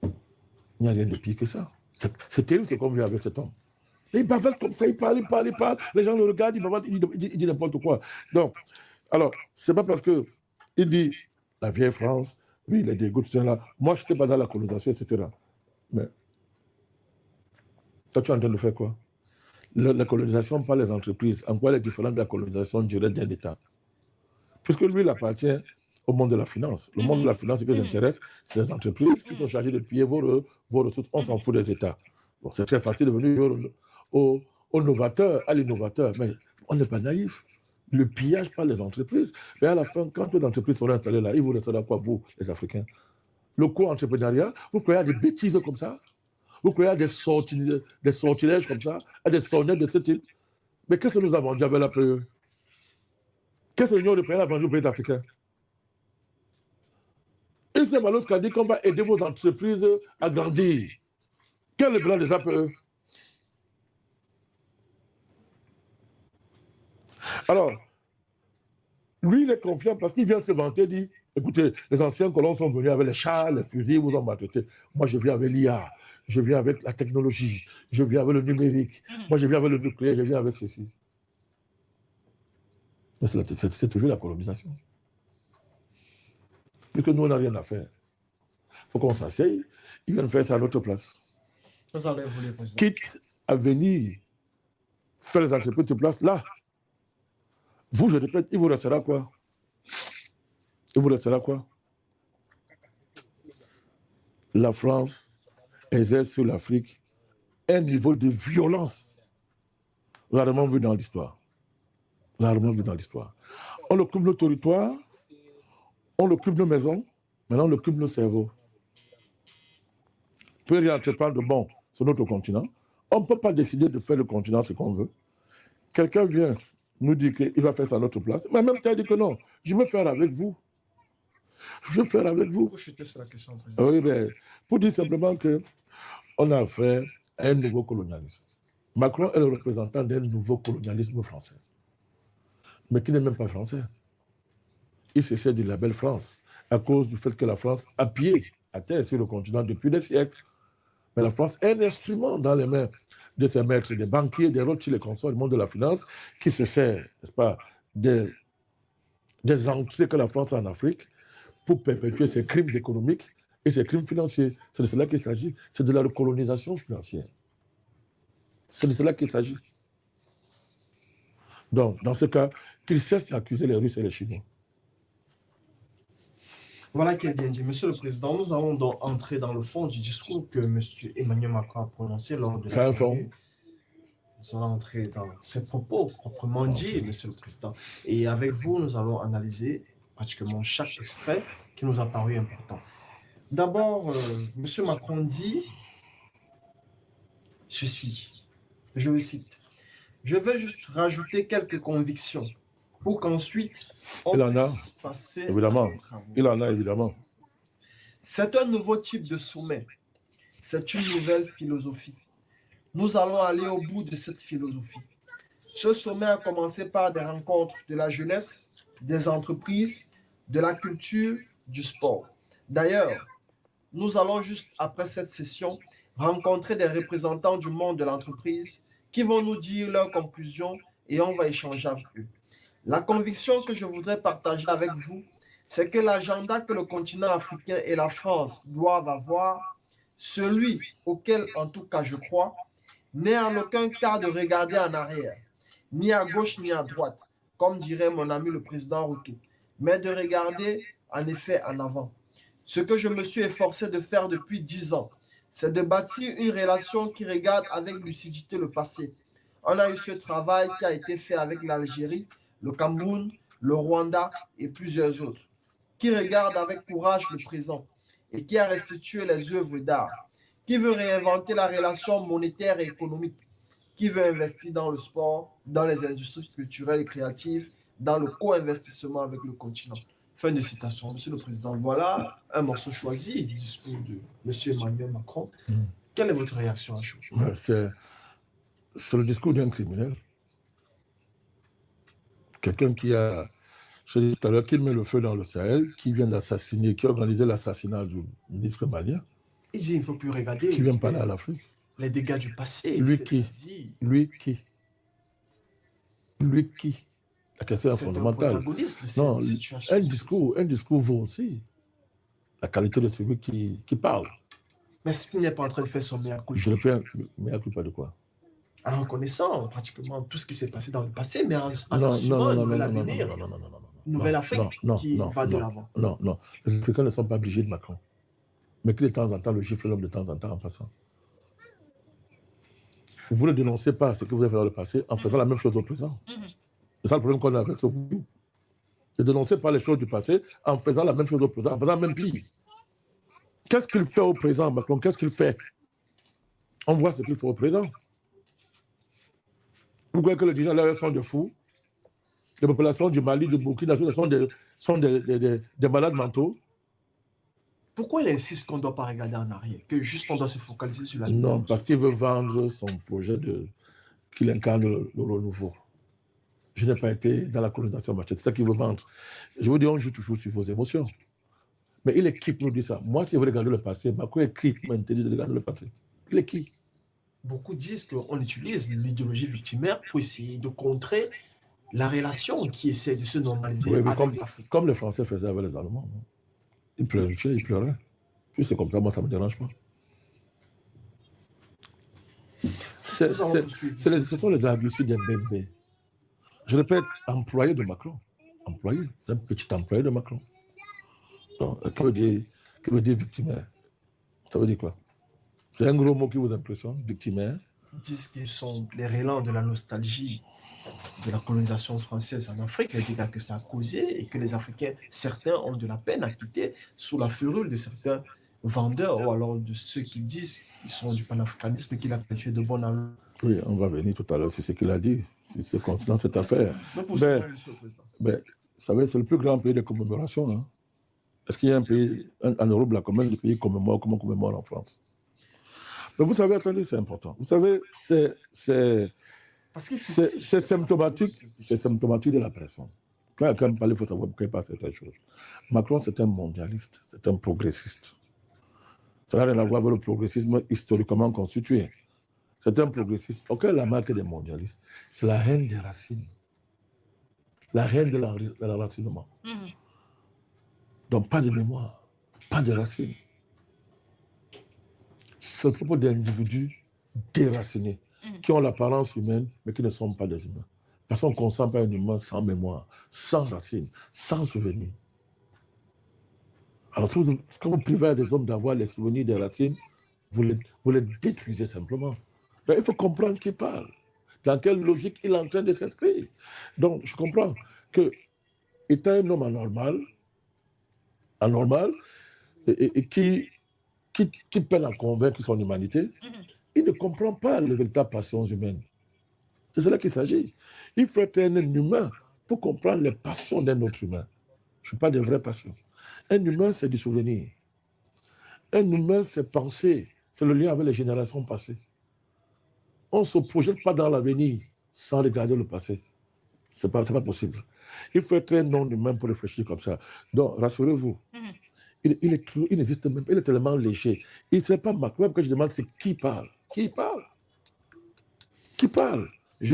Speaker 2: il n'y a rien de pire que ça. C'est terrible ce qu'on vit avec cet homme. Et il bavette comme ça, il parle. Les gens le regardent, il dit n'importe quoi. Donc, alors, c'est pas parce qu'il dit la vieille France, oui, les dégoûts, tout ça là. Moi, je n'étais pas dans la colonisation, etc. Mais toi, tu es en train de faire quoi? La colonisation par les entreprises, en quoi elle est différente de la colonisation directe d'un État? Puisque lui, il appartient au monde de la finance. Le monde de la finance, ce qui les intéresse, c'est les entreprises qui sont chargées de piller vos ressources. On s'en fout des États. Bon, c'est très facile de venir au novateur, à l'innovateur, mais on n'est pas naïf. Le pillage par les entreprises. Mais à la fin, quand les entreprises seront installées là, ils vous resteront à quoi, vous, les Africains? Le co-entrepreneuriat, vous croyez à des bêtises comme ça? Vous croyez à des sortilèges comme ça, à des sornettes de ce type? Mais qu'est-ce que nous avons dit avec la PE? Qu'est-ce que l'Union européenne a vendu aux pays africains? Et c'est Malos qui a dit qu'on va aider vos entreprises à grandir. Quel est le plan des APE? Alors, lui, il est confiant parce qu'il vient de se vanter, dit Écoutez, les anciens colons sont venus avec les chars, les fusils, vous en maltraitez. Moi, je viens avec l'IA, je viens avec la technologie, je viens avec le numérique, moi, je viens avec le nucléaire, je viens avec ceci. C'est toujours la colonisation. Puisque nous, on n'a rien à faire. Il faut qu'on s'asseye, ils viennent faire ça à notre place. Quitte à venir faire les entreprises de place, là, vous, je répète, il vous restera quoi? Il vous restera quoi? La France exerce sur l'Afrique un niveau de violence rarement vu dans l'histoire. Rarement vu dans l'histoire. On occupe nos territoires, on occupe nos maisons, maintenant on occupe nos cerveaux. On peut rien entreprendre de bon sur notre continent. On ne peut pas décider de faire le continent ce qu'on veut. Quelqu'un vient nous dire qu'il va faire ça à notre place, mais même temps, il dit que non, je veux faire avec vous. Je veux faire avec vous. Oui, mais pour dire simplement qu'on a affaire à un nouveau colonialisme. Macron est le représentant d'un nouveau colonialisme français, mais qui n'est même pas français. Il se sert du label France à cause du fait que la France a pied à terre sur le continent depuis des siècles. Mais la France est un instrument dans les mains de ses maîtres, des banquiers, des Rothschild et consorts du monde de la finance, qui se sert, n'est-ce pas, des entrées que la France a en Afrique pour perpétuer ses crimes économiques et ses crimes financiers. C'est de cela qu'il s'agit. C'est de la recolonisation financière. C'est de cela qu'il s'agit. Donc, dans ce cas, qu'ils cessent d'accuser les Russes et les Chinois.
Speaker 3: Voilà qui est bien dit. Monsieur le Président, nous allons donc entrer dans le fond du discours que M. Emmanuel Macron a prononcé lors de la journée. Nous allons entrer dans ses propos proprement dit, Monsieur le Président. Et avec vous, nous allons analyser pratiquement chaque extrait qui nous a paru important. D'abord, M. Macron dit ceci, je le cite. Je veux juste rajouter quelques convictions pour qu'ensuite on puisse passer
Speaker 2: évidemment.
Speaker 3: à nos travaux.
Speaker 2: Il en a, évidemment.
Speaker 3: C'est un nouveau type de sommet. C'est une nouvelle philosophie. Nous allons aller au bout de cette philosophie. Ce sommet a commencé par des rencontres de la jeunesse, des entreprises, de la culture, du sport. D'ailleurs, nous allons juste après cette session rencontrer des représentants du monde de l'entreprise qui vont nous dire leurs conclusions et on va échanger avec eux. La conviction que je voudrais partager avec vous, c'est que l'agenda que le continent africain et la France doivent avoir, celui auquel en tout cas je crois, n'est en aucun cas de regarder en arrière, ni à gauche ni à droite, comme dirait mon ami le président Ruto, mais de regarder en effet en avant. Ce que je me suis efforcé de faire depuis 10 ans, c'est de bâtir une relation qui regarde avec lucidité le passé. On a eu ce travail qui a été fait avec l'Algérie, le Cameroun, le Rwanda et plusieurs autres, qui regarde avec courage le présent et qui a restitué les œuvres d'art, qui veut réinventer la relation monétaire et économique, qui veut investir dans le sport, dans les industries culturelles et créatives, dans le co-investissement avec le continent. Fin de citation. Monsieur le Président, voilà un morceau choisi du discours de M. Emmanuel Macron. Quelle est votre réaction à chaud?
Speaker 2: C'est le discours d'un criminel. Quelqu'un qui a, je disais tout à l'heure, qui met le feu dans le Sahel, qui vient d'assassiner, qui a organisé l'assassinat du ministre malien.
Speaker 3: Il dit il ne faut plus regarder.
Speaker 2: Qui vient parler à l'Afrique.
Speaker 3: Les dégâts du passé.
Speaker 2: Lui qui? La question est fondamentale. Non, un discours vaut aussi la qualité de celui qui parle.
Speaker 3: Mais s'il n'est pas en train de faire son mea culpa.
Speaker 2: Je le fais, mea culpa de quoi?
Speaker 3: En reconnaissant pratiquement tout ce qui s'est passé dans le passé, mais en assumant une nouvelle avenir, une nouvelle Afrique qui va de l'avant.
Speaker 2: Non. Les Africains ne sont pas obligés de Macron. Mais que de temps en temps, le gifle l'homme de temps en temps en passant. Vous ne dénoncez pas ce que vous avez fait dans le passé en faisant la même chose au présent. C'est ça le problème qu'on a avec ce groupe. Ne dénoncez pas les choses du passé en faisant la même chose au présent, en faisant même pire. Qu'est-ce qu'il fait au présent, Macron? Qu'est-ce qu'il fait? On voit ce qu'il fait au présent. Vous croyez que les dirigeants sont des fous? Les populations du Mali, du Burkina sont des malades mentaux?
Speaker 3: Pourquoi il insiste qu'on ne doit pas regarder en arrière, que juste on doit se focaliser sur la...
Speaker 2: Non, parce qu'il veut vendre son projet qu'il incarne le renouveau. Je n'ai pas été dans la colonisation machette. C'est ça qu'il veut vendre. Je vous dis, on joue toujours sur vos émotions. Mais il est qui pour nous dire ça? Moi, si vous regardez le passé, Macron est qui pour m'interdire de regarder le passé? Il est qui?
Speaker 3: Beaucoup disent qu'on utilise l'idéologie victimaire pour essayer de contrer la relation qui essaie de se normaliser
Speaker 2: Oui,
Speaker 3: avec l'Afrique.
Speaker 2: comme les Français faisaient avec les Allemands. Ils pleuraient, ils pleuraient. Puis c'est comme ça, moi, ça ne me dérange pas. Ce sont les habitudes des bébés. Je répète, employé de Macron. Employé, c'est un petit employé de Macron. Donc, que veut dire victimaire? Ça veut dire quoi? C'est un gros mot qui vous impressionne, victimaire?
Speaker 3: Ils disent qu'ils sont les relents de la nostalgie de la colonisation française en Afrique, les dégâts que ça a causé, et que les Africains, certains ont de la peine à quitter sous la férule de certains vendeurs, ou alors de ceux qui disent qu'ils sont du panafricanisme et qu'il a qualifié de bon allant.
Speaker 2: Oui, on va venir tout à l'heure sur ce qu'il a dit, sur concernant cette affaire. Vous savez, c'est le plus grand pays de commémoration. Hein? Est-ce qu'il y a un pays, en Europe, là, combien de pays commémorent comme on commémore en France? Mais vous savez, attendez, c'est important. Vous savez, c'est symptomatique de la personne. Quand quelqu'un parle, il faut savoir pourquoi il parle certaines choses. Macron, c'est un mondialiste, c'est un progressiste. Ça n'a rien à voir avec le progressisme historiquement constitué. C'est un progressiste. Auquel la marque des mondialistes, c'est la haine des racines. La haine de l'enracinement. Donc, pas de mémoire, pas de racines. C'est le propos d'individus déracinés, qui ont l'apparence humaine, mais qui ne sont pas des humains. Parce qu'on ne consent pas un humain sans mémoire, sans racines, sans souvenirs. Alors, quand vous privez des hommes d'avoir les souvenirs des racines, vous les détruisez simplement. Donc, il faut comprendre qui parle, dans quelle logique il est en train de s'inscrire. Donc, je comprends que, étant un homme anormal, et qui peine à convaincre son humanité, il ne comprend pas les véritables passions humaines. C'est cela qu'il s'agit. Il faut être un humain pour comprendre les passions d'un autre humain. Je ne parle de vraies passions. Un humain, c'est du souvenir. Un humain, c'est penser. C'est le lien avec les générations passées. On ne se projette pas dans l'avenir sans regarder le passé. Ce n'est pas possible. Il faut être un non-humain pour réfléchir comme ça. Donc, rassurez-vous. Il n'existe même pas. Il est tellement léger. Il ne fait pas Macron que je demande, c'est qui parle? Qui parle? Qui parle?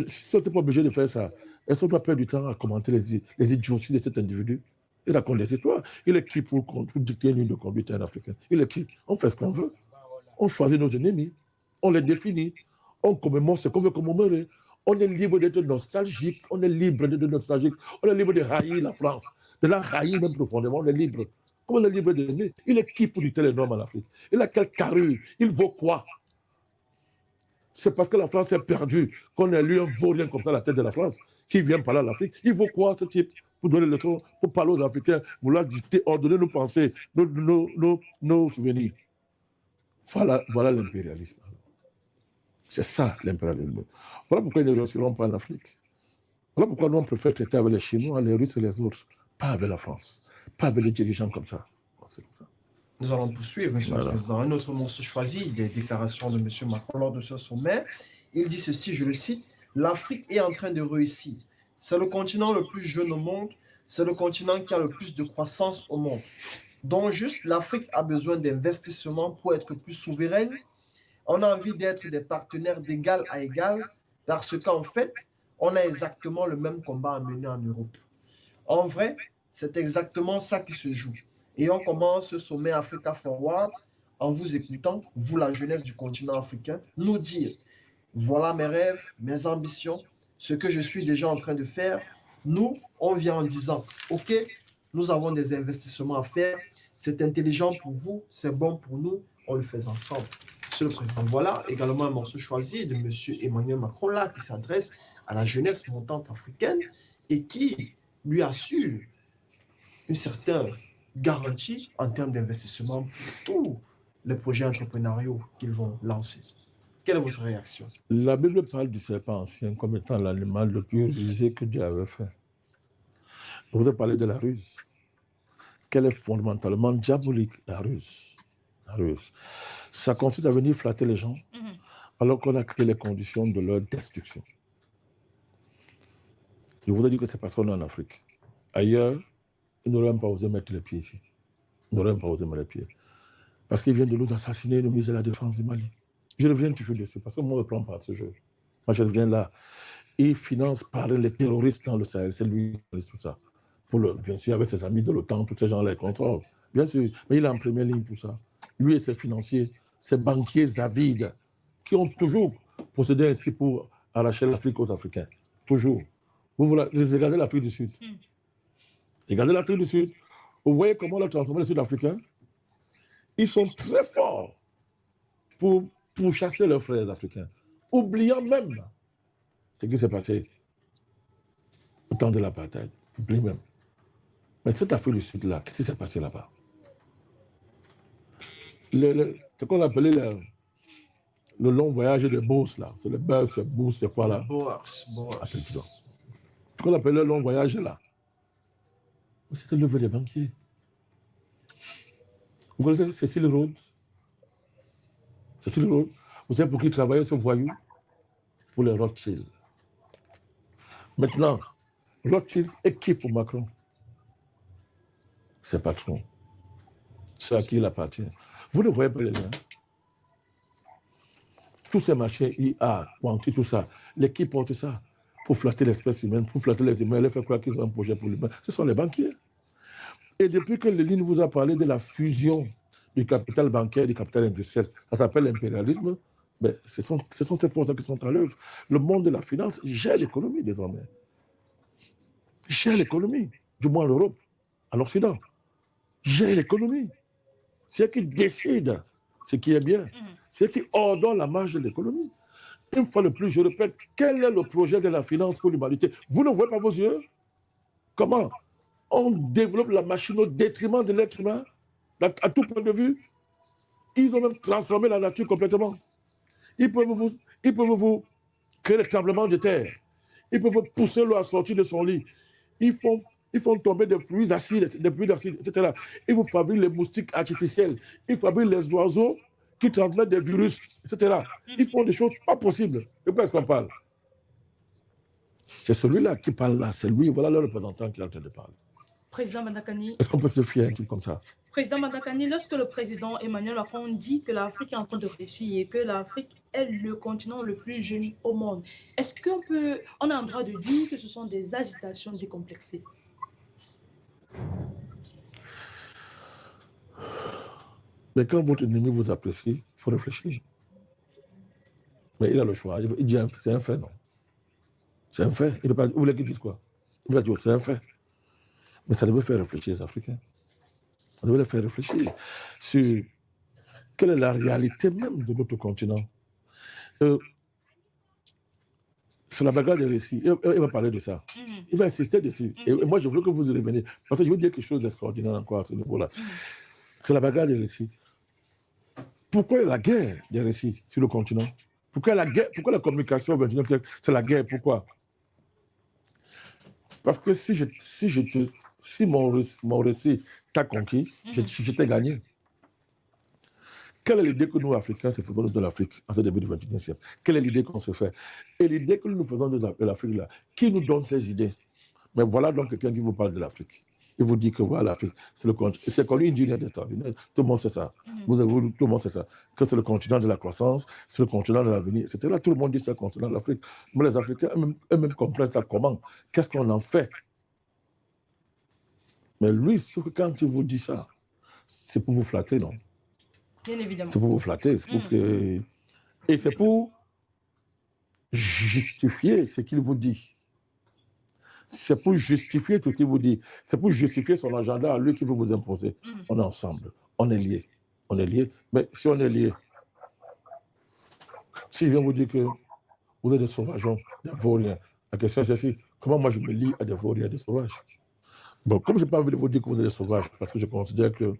Speaker 2: Si on n'était pas obligé de faire ça, est-ce qu'on doit perdre du temps à commenter les idioties de cet individu? Il raconte des histoires. Il est qui pour dicter une ligne de conduite à un Africain? Il est qui? On fait ce qu'on veut. On choisit nos ennemis. On les définit. On commémore ce qu'on veut commémorer. On est libre d'être nostalgique. On est libre d'être nostalgique. On est libre de haïr la France. De la haïr même profondément. On est libre. Comme on est libre d'aimer. Il est qui pour dicter les normes en Afrique? Il a quelle carrure? Il vaut quoi? C'est parce que la France est perdue qu'on a élu un vaurien comme ça à la tête de la France qui vient parler à l'Afrique. Il vaut quoi, ce type, pour donner le son, pour parler aux Africains, vouloir dicter, ordonner nos pensées, nos souvenirs? Voilà l'impérialisme. C'est ça, l'impérialisme. Voilà pourquoi ils ne réussiront pas en Afrique. Voilà pourquoi nous, on préfère traiter avec les Chinois, les Russes et les autres, pas avec la France, pas avec les dirigeants comme ça.
Speaker 3: Nous allons poursuivre, M. le Président. Un autre morceau choisi des déclarations de M. Macron lors de ce sommet. Il dit ceci, je le cite, « L'Afrique est en train de réussir. C'est le continent le plus jeune au monde. C'est le continent qui a le plus de croissance au monde. Donc juste, l'Afrique a besoin d'investissements pour être plus souveraine. On a envie d'être des partenaires d'égal à égal parce qu'en fait, on a exactement le même combat à mener en Europe. En vrai, c'est exactement ça qui se joue. Et on commence ce sommet Africa Forward en vous écoutant, vous la jeunesse du continent africain, nous dire, voilà mes rêves, mes ambitions, ce que je suis déjà en train de faire. Nous, on vient en disant, ok, nous avons des investissements à faire, c'est intelligent pour vous, c'est bon pour nous, on le fait ensemble. Monsieur le Président, voilà également un morceau choisi de M. Emmanuel Macron là, qui s'adresse à la jeunesse montante africaine et qui lui assure une certaine garantie en termes d'investissement pour tous les projets entrepreneuriaux qu'ils vont lancer. Quelle est votre réaction?
Speaker 2: La Bible parle du serpent ancien comme étant l'animal le plus rusé que Dieu avait fait. Je vous ai parlé de la ruse. Qu'elle est fondamentalement diabolique, la ruse. La ruse. Ça consiste à venir flatter les gens alors qu'on a créé les conditions de leur destruction. Je vous ai dit que c'est parce qu'on est en Afrique. Ailleurs, ils n'auraient même pas osé mettre les pieds ici. Ils n'auraient même pas osé mettre les pieds. Parce qu'ils viennent de nous assassiner, nous miser la défense du Mali. Je reviens toujours dessus, parce que moi, je ne prends pas ce jeu. Moi, je reviens là. Il finance par les terroristes dans le Sahel. C'est lui qui finance tout ça. Bien sûr, avec ses amis de l'OTAN, tous ces gens-là, ils contrôlent. Bien sûr, mais il est en première ligne pour ça. Lui et ses financiers, ces banquiers avides, qui ont toujours procédé ainsi pour arracher l'Afrique aux Africains. Toujours. Vous regardez l'Afrique du Sud. Regardez l'Afrique du Sud. Vous voyez comment on a transformé les Sud-Africains. Ils sont très forts pour chasser leurs frères africains, oubliant même ce qui s'est passé au temps de l'apartheid. Oublie même. Mais cette Afrique du Sud-là, qu'est-ce qui s'est passé là-bas? Ce qu'on appelait le long voyage de Bourse, là. C'est le Bourse, c'est quoi là?
Speaker 3: Bourse.
Speaker 2: Ce qu'on appelait le long voyage là. C'était le des banquiers. Vous connaissez Cécile Rhodes? Cécile Rhodes, vous savez pour qui travaillait ce voyou? Pour les Rothschild. Maintenant, Rothschild équipe pour Macron. Ses patrons. C'est à qui il appartient. Vous ne voyez pas les liens. Tous ces marchés, IA, Quanti, tout ça, l'équipe porte ça pour flatter l'espèce humaine, pour flatter les humains, les faire croire qu'ils ont un projet pour l'humain. Ce sont les banquiers. Et depuis que Lénine vous a parlé de la fusion du capital bancaire, du capital industriel, ça s'appelle l'impérialisme, mais ce sont ces forces qui sont à l'œuvre. Le monde de la finance gère l'économie désormais. Gère l'économie, du moins en Europe, en Occident. Gère l'économie. C'est qui décide ce qui est bien. C'est qui ordonne la marge de l'économie. Une fois de plus, je répète, quel est le projet de la finance pour l'humanité? Vous ne voyez pas vos yeux? Comment on développe la machine au détriment de l'être humain, à tout point de vue? Ils ont même transformé la nature complètement. Ils peuvent vous créer des tremblements de terre. Ils peuvent pousser l'eau à sortir de son lit. Ils font tomber des pluies acides, etc. Ils vous fabriquent les moustiques artificiels. Ils fabriquent les oiseaux qui transmettent des virus, etc. Ils font des choses pas possibles. De quoi est-ce qu'on parle? C'est celui-là qui parle là. C'est lui, voilà le représentant qui est en train de parler.
Speaker 1: Président Mandakani.
Speaker 2: Est-ce qu'on peut se fier à un type comme ça?
Speaker 1: Président Mandakani, lorsque le président Emmanuel Macron dit que l'Afrique est en train de réfléchir et que l'Afrique est le continent le plus jeune au monde, est-ce qu'on a en droit de dire que ce sont des agitations décomplexées?
Speaker 2: Mais quand votre ennemi vous apprécie, il faut réfléchir. Mais il a le choix. Il dit c'est un fait, non? C'est un fait. Il ne peut pas. Vous voulez qu'il dise quoi? Il va dire c'est un fait. Mais ça devait faire réfléchir les Africains. Ça devait les faire réfléchir sur quelle est la réalité même de notre continent. Sur la bagarre des récits, il va parler de ça. Il va insister dessus. Et moi, je veux que vous y reveniez. Parce que je veux dire quelque chose d'extraordinaire encore à ce niveau-là. C'est la bagarre des récits. Pourquoi la guerre des récits sur le continent? Pourquoi la communication au XXIe siècle, c'est la guerre? Pourquoi? Parce que si mon récit t'a conquis, je t'ai gagné. Quelle est l'idée que nous, Africains, se faisons de l'Afrique en ce début du XXIe siècle? Quelle est l'idée qu'on se fait? Et l'idée que nous faisons de l'Afrique, là, qui nous donne ces idées? Mais voilà donc quelqu'un qui vous parle de l'Afrique. Il vous dit que voilà, l'Afrique, c'est le continent. C'est connu, une génie extraordinaire. Tout le monde sait ça. Tout le monde sait ça. Que c'est le continent de la croissance, c'est le continent de l'avenir, etc. Tout le monde dit c'est le continent de l'Afrique. Mais les Africains eux-mêmes comprennent ça comment? Qu'est-ce qu'on en fait? Mais lui, quand il vous dit ça, c'est pour vous flatter, non?
Speaker 1: Bien évidemment.
Speaker 2: C'est pour vous flatter. Et c'est pour justifier ce qu'il vous dit. C'est pour justifier tout ce qu'il vous dit. C'est pour justifier son agenda à lui qui veut vous imposer. On est ensemble. On est liés. On est liés. Mais si on est liés, s'il vient vous dire que vous êtes des sauvageons, des vauriens, la question c'est celle-ci. Comment moi je me lie à des vauriens, des sauvages? Bon, comme je n'ai pas envie de vous dire que vous êtes des sauvages, parce que je considère que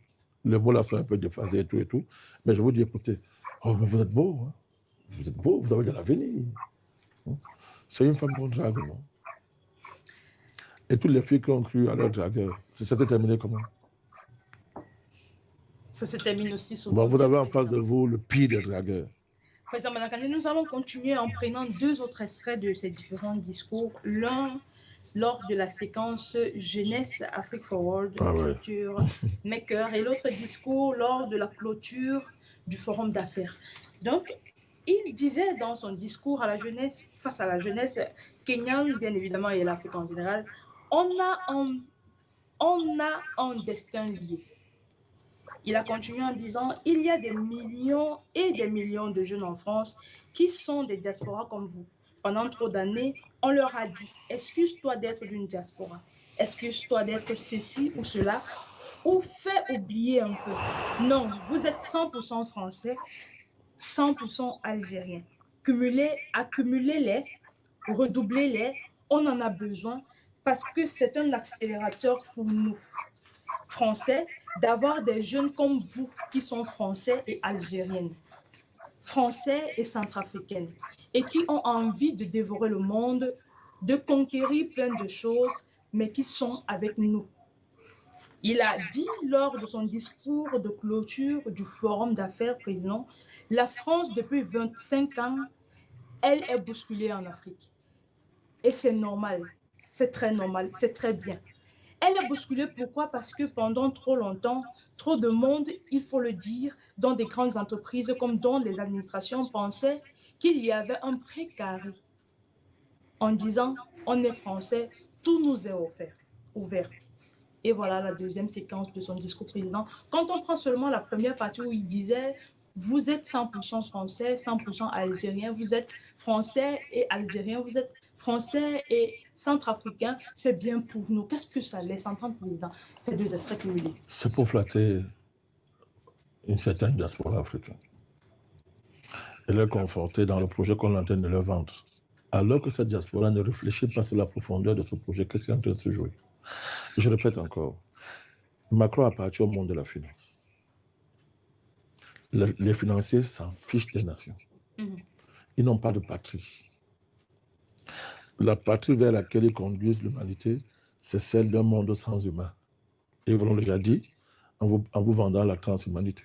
Speaker 2: les mots là sont un peu déphasés et tout, mais je vous dis, écoutez, oh, mais vous êtes beau, hein? Vous êtes beau, vous avez de l'avenir. C'est une femme qu'on drague, non? Et toutes les filles qui ont cru à leur dragueur, ça s'est terminé comment?
Speaker 1: Ça se termine aussi sur
Speaker 2: bon, vous avez en face de vous le pire des dragueurs.
Speaker 1: Président Mandakani, nous allons continuer en prenant deux autres extraits de ces différents discours. L'un lors de la séquence Jeunesse Afrique Forward Future Maker et l'autre discours lors de la clôture du forum d'affaires. Donc, il disait dans son discours à la jeunesse, face à la jeunesse kenyane, bien évidemment, et l'Afrique en général, on a un destin lié. Il a continué en disant, il y a des millions et des millions de jeunes en France qui sont des diasporas comme vous. Pendant trop d'années, on leur a dit, excuse-toi d'être d'une diaspora, excuse-toi d'être ceci ou cela, ou fais oublier un peu. Non, vous êtes 100% français, 100% algériens. Accumulez-les, redoublez-les, on en a besoin parce que c'est un accélérateur pour nous, Français, d'avoir des jeunes comme vous qui sont français et algériennes, français et centrafricaines, et qui ont envie de dévorer le monde, de conquérir plein de choses, mais qui sont avec nous. Il a dit lors de son discours de clôture du Forum d'affaires président, la France, depuis 25 ans, elle est bousculée en Afrique. Et c'est normal, c'est très normal, c'est très bien. Elle est bousculée, pourquoi? Parce que pendant trop longtemps, trop de monde, il faut le dire, dans des grandes entreprises comme dans les administrations, pensaient qu'il y avait un précaré en disant, on est français, tout nous est ouvert. Et voilà la deuxième séquence de son discours président. Quand on prend seulement la première partie où il disait, vous êtes 100% français, 100% algérien, vous êtes français et algérien, vous êtes français et centrafricain, c'est bien pour nous. Qu'est-ce que ça laisse entendre, président, ces deux extraits cumulés?
Speaker 2: C'est pour flatter une certaine diaspora africaine et leur conforter dans le projet qu'on est en train de leur vendre. Alors que cette diaspora ne réfléchit pas sur la profondeur de ce projet, qu'est-ce qui est en train de se jouer? Je répète encore, Macron appartient au monde de la finance. Les financiers s'en fichent des nations. Ils n'ont pas de patrie. La patrie vers laquelle ils conduisent l'humanité, c'est celle d'un monde sans humain. Et ils vous l'ont déjà dit en vous vendant la transhumanité.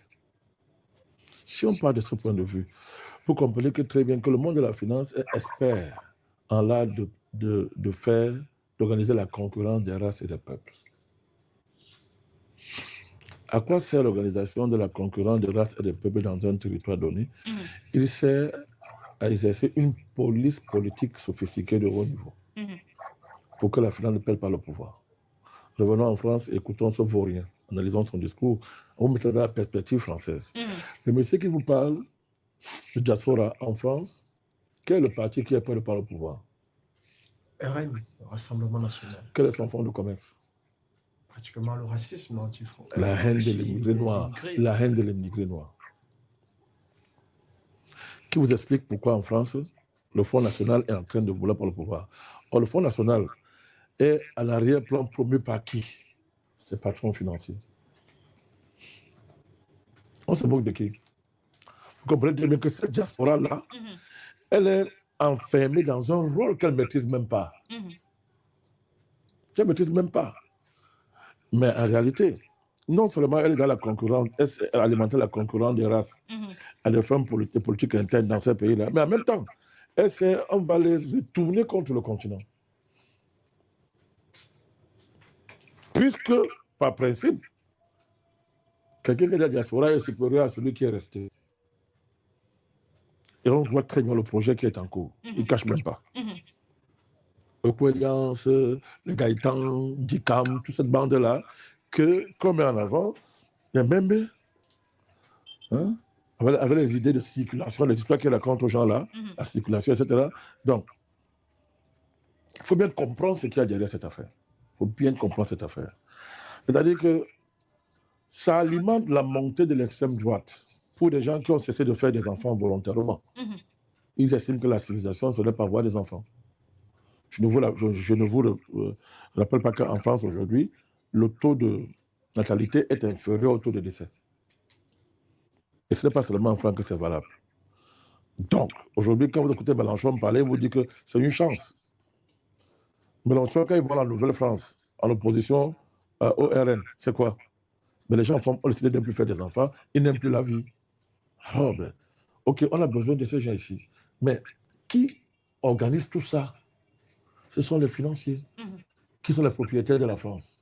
Speaker 2: Si on part de ce point de vue, vous comprenez que très bien que le monde de la finance est expert en l'art d'organiser la concurrence des races et des peuples. À quoi sert l'organisation de la concurrence des races et des peuples dans un territoire donné? Il sert à exercer une police politique sophistiquée de haut niveau pour que la finance ne perde pas le pouvoir. Revenons en France, écoutons ce vaurien, analysons son discours, on mettra dans la perspective française. Le monsieur qui vous parle de diaspora en France, quel est le parti qui a peur de prendre le pouvoir?
Speaker 3: RN, le Rassemblement National.
Speaker 2: Quel est son fonds de commerce?
Speaker 3: Pratiquement le racisme anti-français.
Speaker 2: La haine de l'immigré noir. La haine de l'immigré noir. Qui vous explique pourquoi en France, le Front National est en train de vouloir prendre le pouvoir? Or, le Front National est à l'arrière-plan promu par qui? Ses patrons financiers. On se moque de qui? Vous comprenez très bien que cette diaspora-là, elle est enfermée dans un rôle qu'elle ne maîtrise même pas. Qu'elle ne maîtrise même pas. Mais en réalité, non seulement elle est dans la concurrence, elle alimente la concurrence des races, à des femmes politiques internes dans ces pays-là, mais en même temps, on va les retourner contre le continent. Puisque, par principe, quelqu'un qui est de la diaspora est supérieur à celui qui est resté. Et on voit très bien le projet qui est en cours. Il ne cache même pas. Equalliance, les Gaëtan, Dicam, toute cette bande-là, qu'on met en avant, il y a même, avec les idées de circulation, les histoires qu'elle raconte aux gens-là, la circulation, etc. Donc, il faut bien comprendre ce qu'il y a derrière cette affaire. Il faut bien comprendre cette affaire. C'est-à-dire que ça alimente la montée de l'extrême droite pour des gens qui ont cessé de faire des enfants volontairement. Ils estiment que la civilisation, ce n'est pas avoir des enfants. Je ne vous rappelle pas qu'en France aujourd'hui, le taux de natalité est inférieur au taux de décès. Et ce n'est pas seulement en France que c'est valable. Donc, aujourd'hui, quand vous écoutez Mélenchon parler, vous dites que c'est une chance. Mélenchon, quand ils vont en Nouvelle-France, en opposition au RN, c'est quoi? Mais les gens ont décidé de ne plus faire des enfants, ils n'aiment plus la vie. Alors, ok, on a besoin de ces gens ici. Mais qui organise tout ça? Ce sont les financiers. qui sont les propriétaires de la France.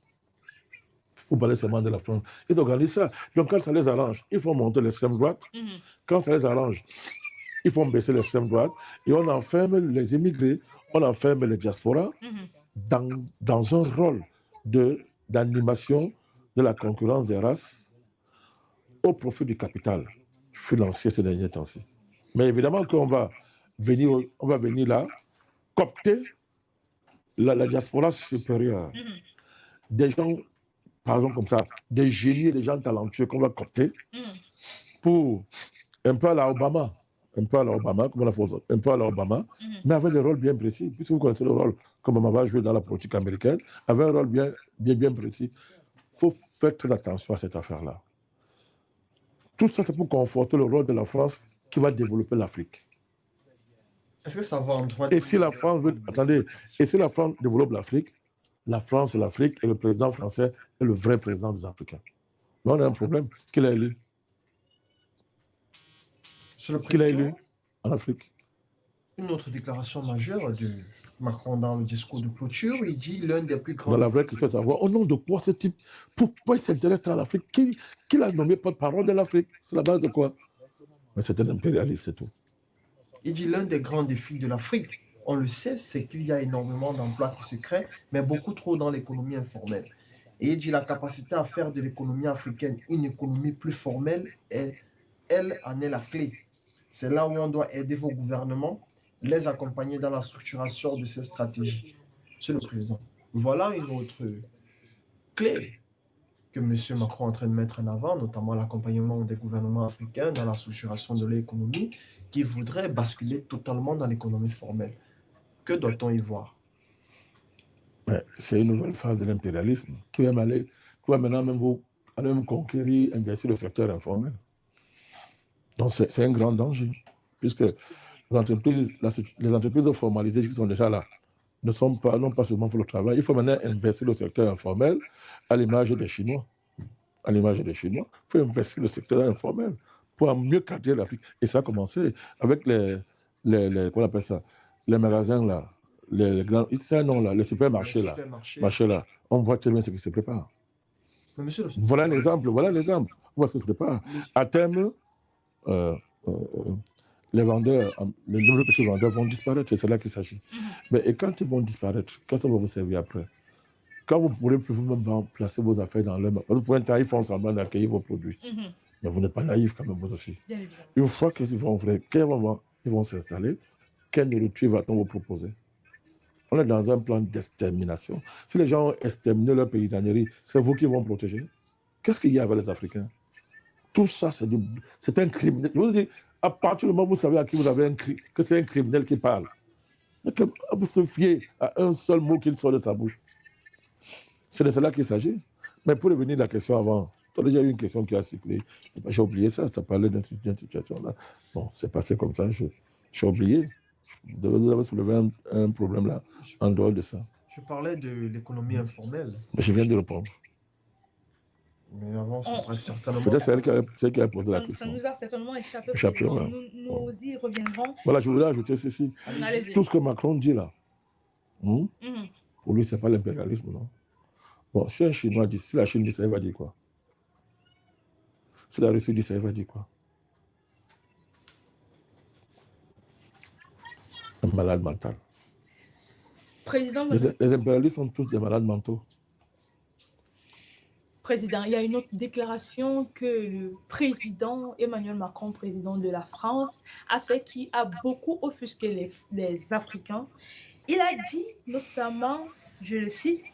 Speaker 2: Vous parlez seulement de la France. Ils organisent ça. Donc, quand ça les arrange, ils font monter l'extrême droite. Quand ça les arrange, ils font baisser l'extrême droite. Et on enferme les immigrés, on enferme les diasporas dans un rôle d'animation de la concurrence des races au profit du capital financier ces derniers temps-ci. Mais évidemment qu'on va venir là, coopter la diaspora supérieure. Des gens, par exemple comme ça, des génies, des gens talentueux qu'on va coopter pour un peu à la Obama, comme on a fait, un peu à la Obama, mais avec des rôles bien précis. Puisque vous connaissez le rôle qu'Obama va jouer dans la politique américaine, avec un rôle bien précis. Il faut faire très attention à cette affaire-là. Tout ça, c'est pour conforter le rôle de la France qui va développer l'Afrique.
Speaker 3: Est-ce que ça va en droit?
Speaker 2: Et si la France veut, attendez, et si la France développe l'Afrique, la France, c'est l'Afrique, et le président français est le vrai président des Africains. Mais on a un problème. Qui l'a élu? Qui l'a élu en Afrique?
Speaker 3: Une autre déclaration majeure de Macron dans le discours de clôture, il dit l'un des plus grands...
Speaker 2: Dans la vraie question, c'est savoir au nom de quoi ce type, pourquoi il s'intéresse à l'Afrique? Qui l'a nommé porte-parole de l'Afrique? C'est la base de quoi? Mais c'est un impérialiste, c'est tout.
Speaker 3: Il dit l'un des grands défis de l'Afrique, on le sait, c'est qu'il y a énormément d'emplois qui se créent, mais beaucoup trop dans l'économie informelle. Et il dit la capacité à faire de l'économie africaine une économie plus formelle, elle en est la clé. C'est là où on doit aider vos gouvernements, les accompagner dans la structuration de ces stratégies. Monsieur le Président, voilà une autre clé que M. Macron est en train de mettre en avant, notamment l'accompagnement des gouvernements africains dans la structuration de l'économie, qui voudrait basculer totalement dans l'économie formelle. Que doit-on y voir?
Speaker 2: C'est une nouvelle phase de l'impérialisme qui va maintenant même conquérir, investir le secteur informel. Donc c'est un grand danger, puisque les entreprises formalisées qui sont déjà là n'ont pas seulement fait le travail. Il faut maintenant investir le secteur informel à l'image des Chinois. Il faut investir le secteur informel pour mieux cadrer l'Afrique. Et ça a commencé avec qu'on appelle ça, les magasins là, les grands, c'est un nom là, les supermarchés là. On voit très bien ce qui se prépare. Voilà l'exemple. On voit ce qui se prépare. À terme, les nouveaux petits vendeurs vont disparaître, c'est là qu'il s'agit. Mais et quand ils vont disparaître, qu'est-ce que ça va vous servir après? Quand vous pourrez plus vous-même placer vos affaires dans leur... Vous pouvez être ils font semblant d'accueillir vos produits. Mais vous n'êtes pas naïf quand même, vous aussi. Une fois qu'ils vont ouvrir, ils vont s'installer, quelle nourriture va-t-on vous proposer? On est dans un plan d'extermination. Si les gens ont exterminé leur paysannerie, c'est vous qui vont protéger. Qu'est-ce qu'il y a avec les Africains? Tout ça, c'est un criminel. Je vous dis, à partir du moment où vous savez à qui vous avez que c'est un criminel qui parle, vous se fiez à un seul mot qu'il sort de sa bouche. C'est de cela qu'il s'agit. Mais pour revenir à la question avant, il y a déjà eu une question qui a circulé. J'ai oublié ça parlait d'une situation là. Bon, c'est passé comme ça, j'ai oublié. Vous avez soulevé un problème là, en dehors de ça.
Speaker 3: Je parlais de l'économie informelle.
Speaker 2: Mais je viens de répondre.
Speaker 3: Mais avant, certainement...
Speaker 2: Peut-être c'est elle qui a posé la question.
Speaker 1: Ça nous a certainement échappé.
Speaker 2: Ouais.
Speaker 1: Nous y reviendrons.
Speaker 2: Voilà, je voulais ajouter ceci. Tout ce que Macron dit là, pour lui, ce n'est pas l'impérialisme, non? Bon, si un Chinois dit, si la Chine dit ça, il va dire quoi? Si la Russie dit ça, il va dire quoi? Un malade mental.
Speaker 1: Président,
Speaker 2: les impérialistes sont tous des malades mentaux.
Speaker 1: Président, il y a une autre déclaration que le président Emmanuel Macron, président de la France, a fait qui a beaucoup offusqué les Africains. Il a dit notamment, je le cite,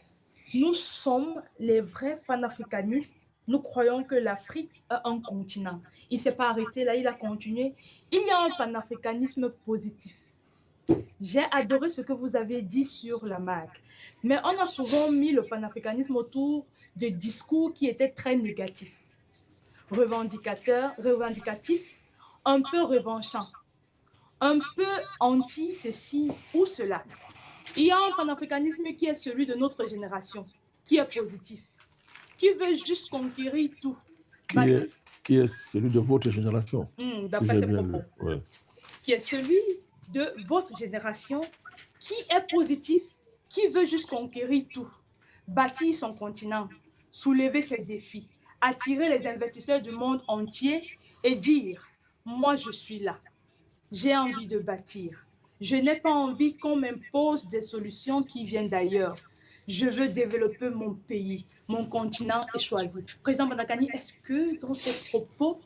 Speaker 1: « Nous sommes les vrais panafricanistes. Nous croyons que l'Afrique est un continent. » Il ne s'est pas arrêté là, il a continué. Il y a un panafricanisme positif. J'ai adoré ce que vous avez dit sur la MAC. Mais on a souvent mis le panafricanisme autour de discours qui étaient très négatifs, revendicatifs, un peu revanchants, un peu anti-ceci ou cela. Il y a un panafricanisme qui est celui de notre génération, qui est positif, qui veut juste conquérir tout.
Speaker 2: Qui est celui de votre génération.
Speaker 1: D'après ses propos.
Speaker 2: Ouais.
Speaker 1: Qui est celui de votre génération, qui est positif, qui veut juste conquérir tout, bâtir son continent, soulever ses défis, attirer les investisseurs du monde entier et dire « Moi, je suis là. J'ai envie de bâtir. Je n'ai pas envie qu'on m'impose des solutions qui viennent d'ailleurs. Je veux développer mon pays, mon continent est choisi. » Président Bandakani, est-ce que dans ces propos,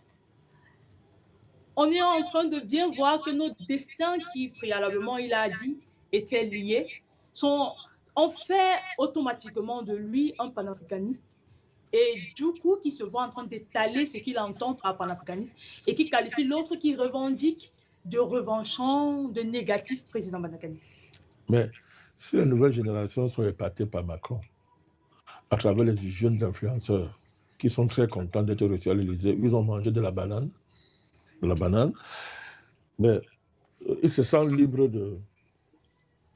Speaker 1: on est en train de bien voir que nos destins qui, préalablement, il a dit, étaient liés, ont fait automatiquement de lui un panafricaniste et du coup, qui se voit en train d'étaler ce qu'il entend par panafricaniste et qui qualifie l'autre qui revendique de revanchant, de négatif, président Bandakani.
Speaker 2: Mais si les nouvelles générations sont épatées par Macron, à travers les jeunes influenceurs qui sont très contents d'être reçus à l'Élysée, ils ont mangé de la banane, mais il se sent libre de...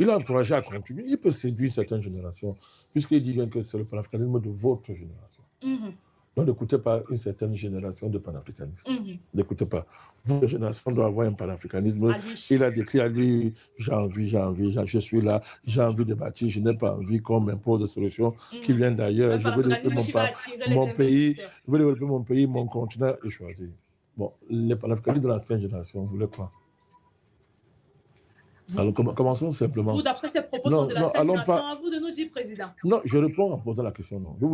Speaker 2: Il a encouragé à continuer, il peut séduire certaines générations, puisqu'il dit bien que c'est le panafricanisme de votre génération. Donc n'écoutez pas une certaine génération de panafricanistes. N'écoutez pas. Votre génération doit avoir un panafricanisme. Il a décrit à lui, j'ai envie, je suis là, j'ai envie de bâtir, je n'ai pas envie qu'on m'impose des solutions qui viennent d'ailleurs. Je veux développer mon pays, je veux développer mon pays, mon continent est choisi. Bon, les panafricanistes de l'ancienne génération voulaient quoi? Alors, commençons simplement.
Speaker 1: Vous, d'après ces propos de la génération, à vous de nous dire, président.
Speaker 2: Non, je réponds en posant la question. Non.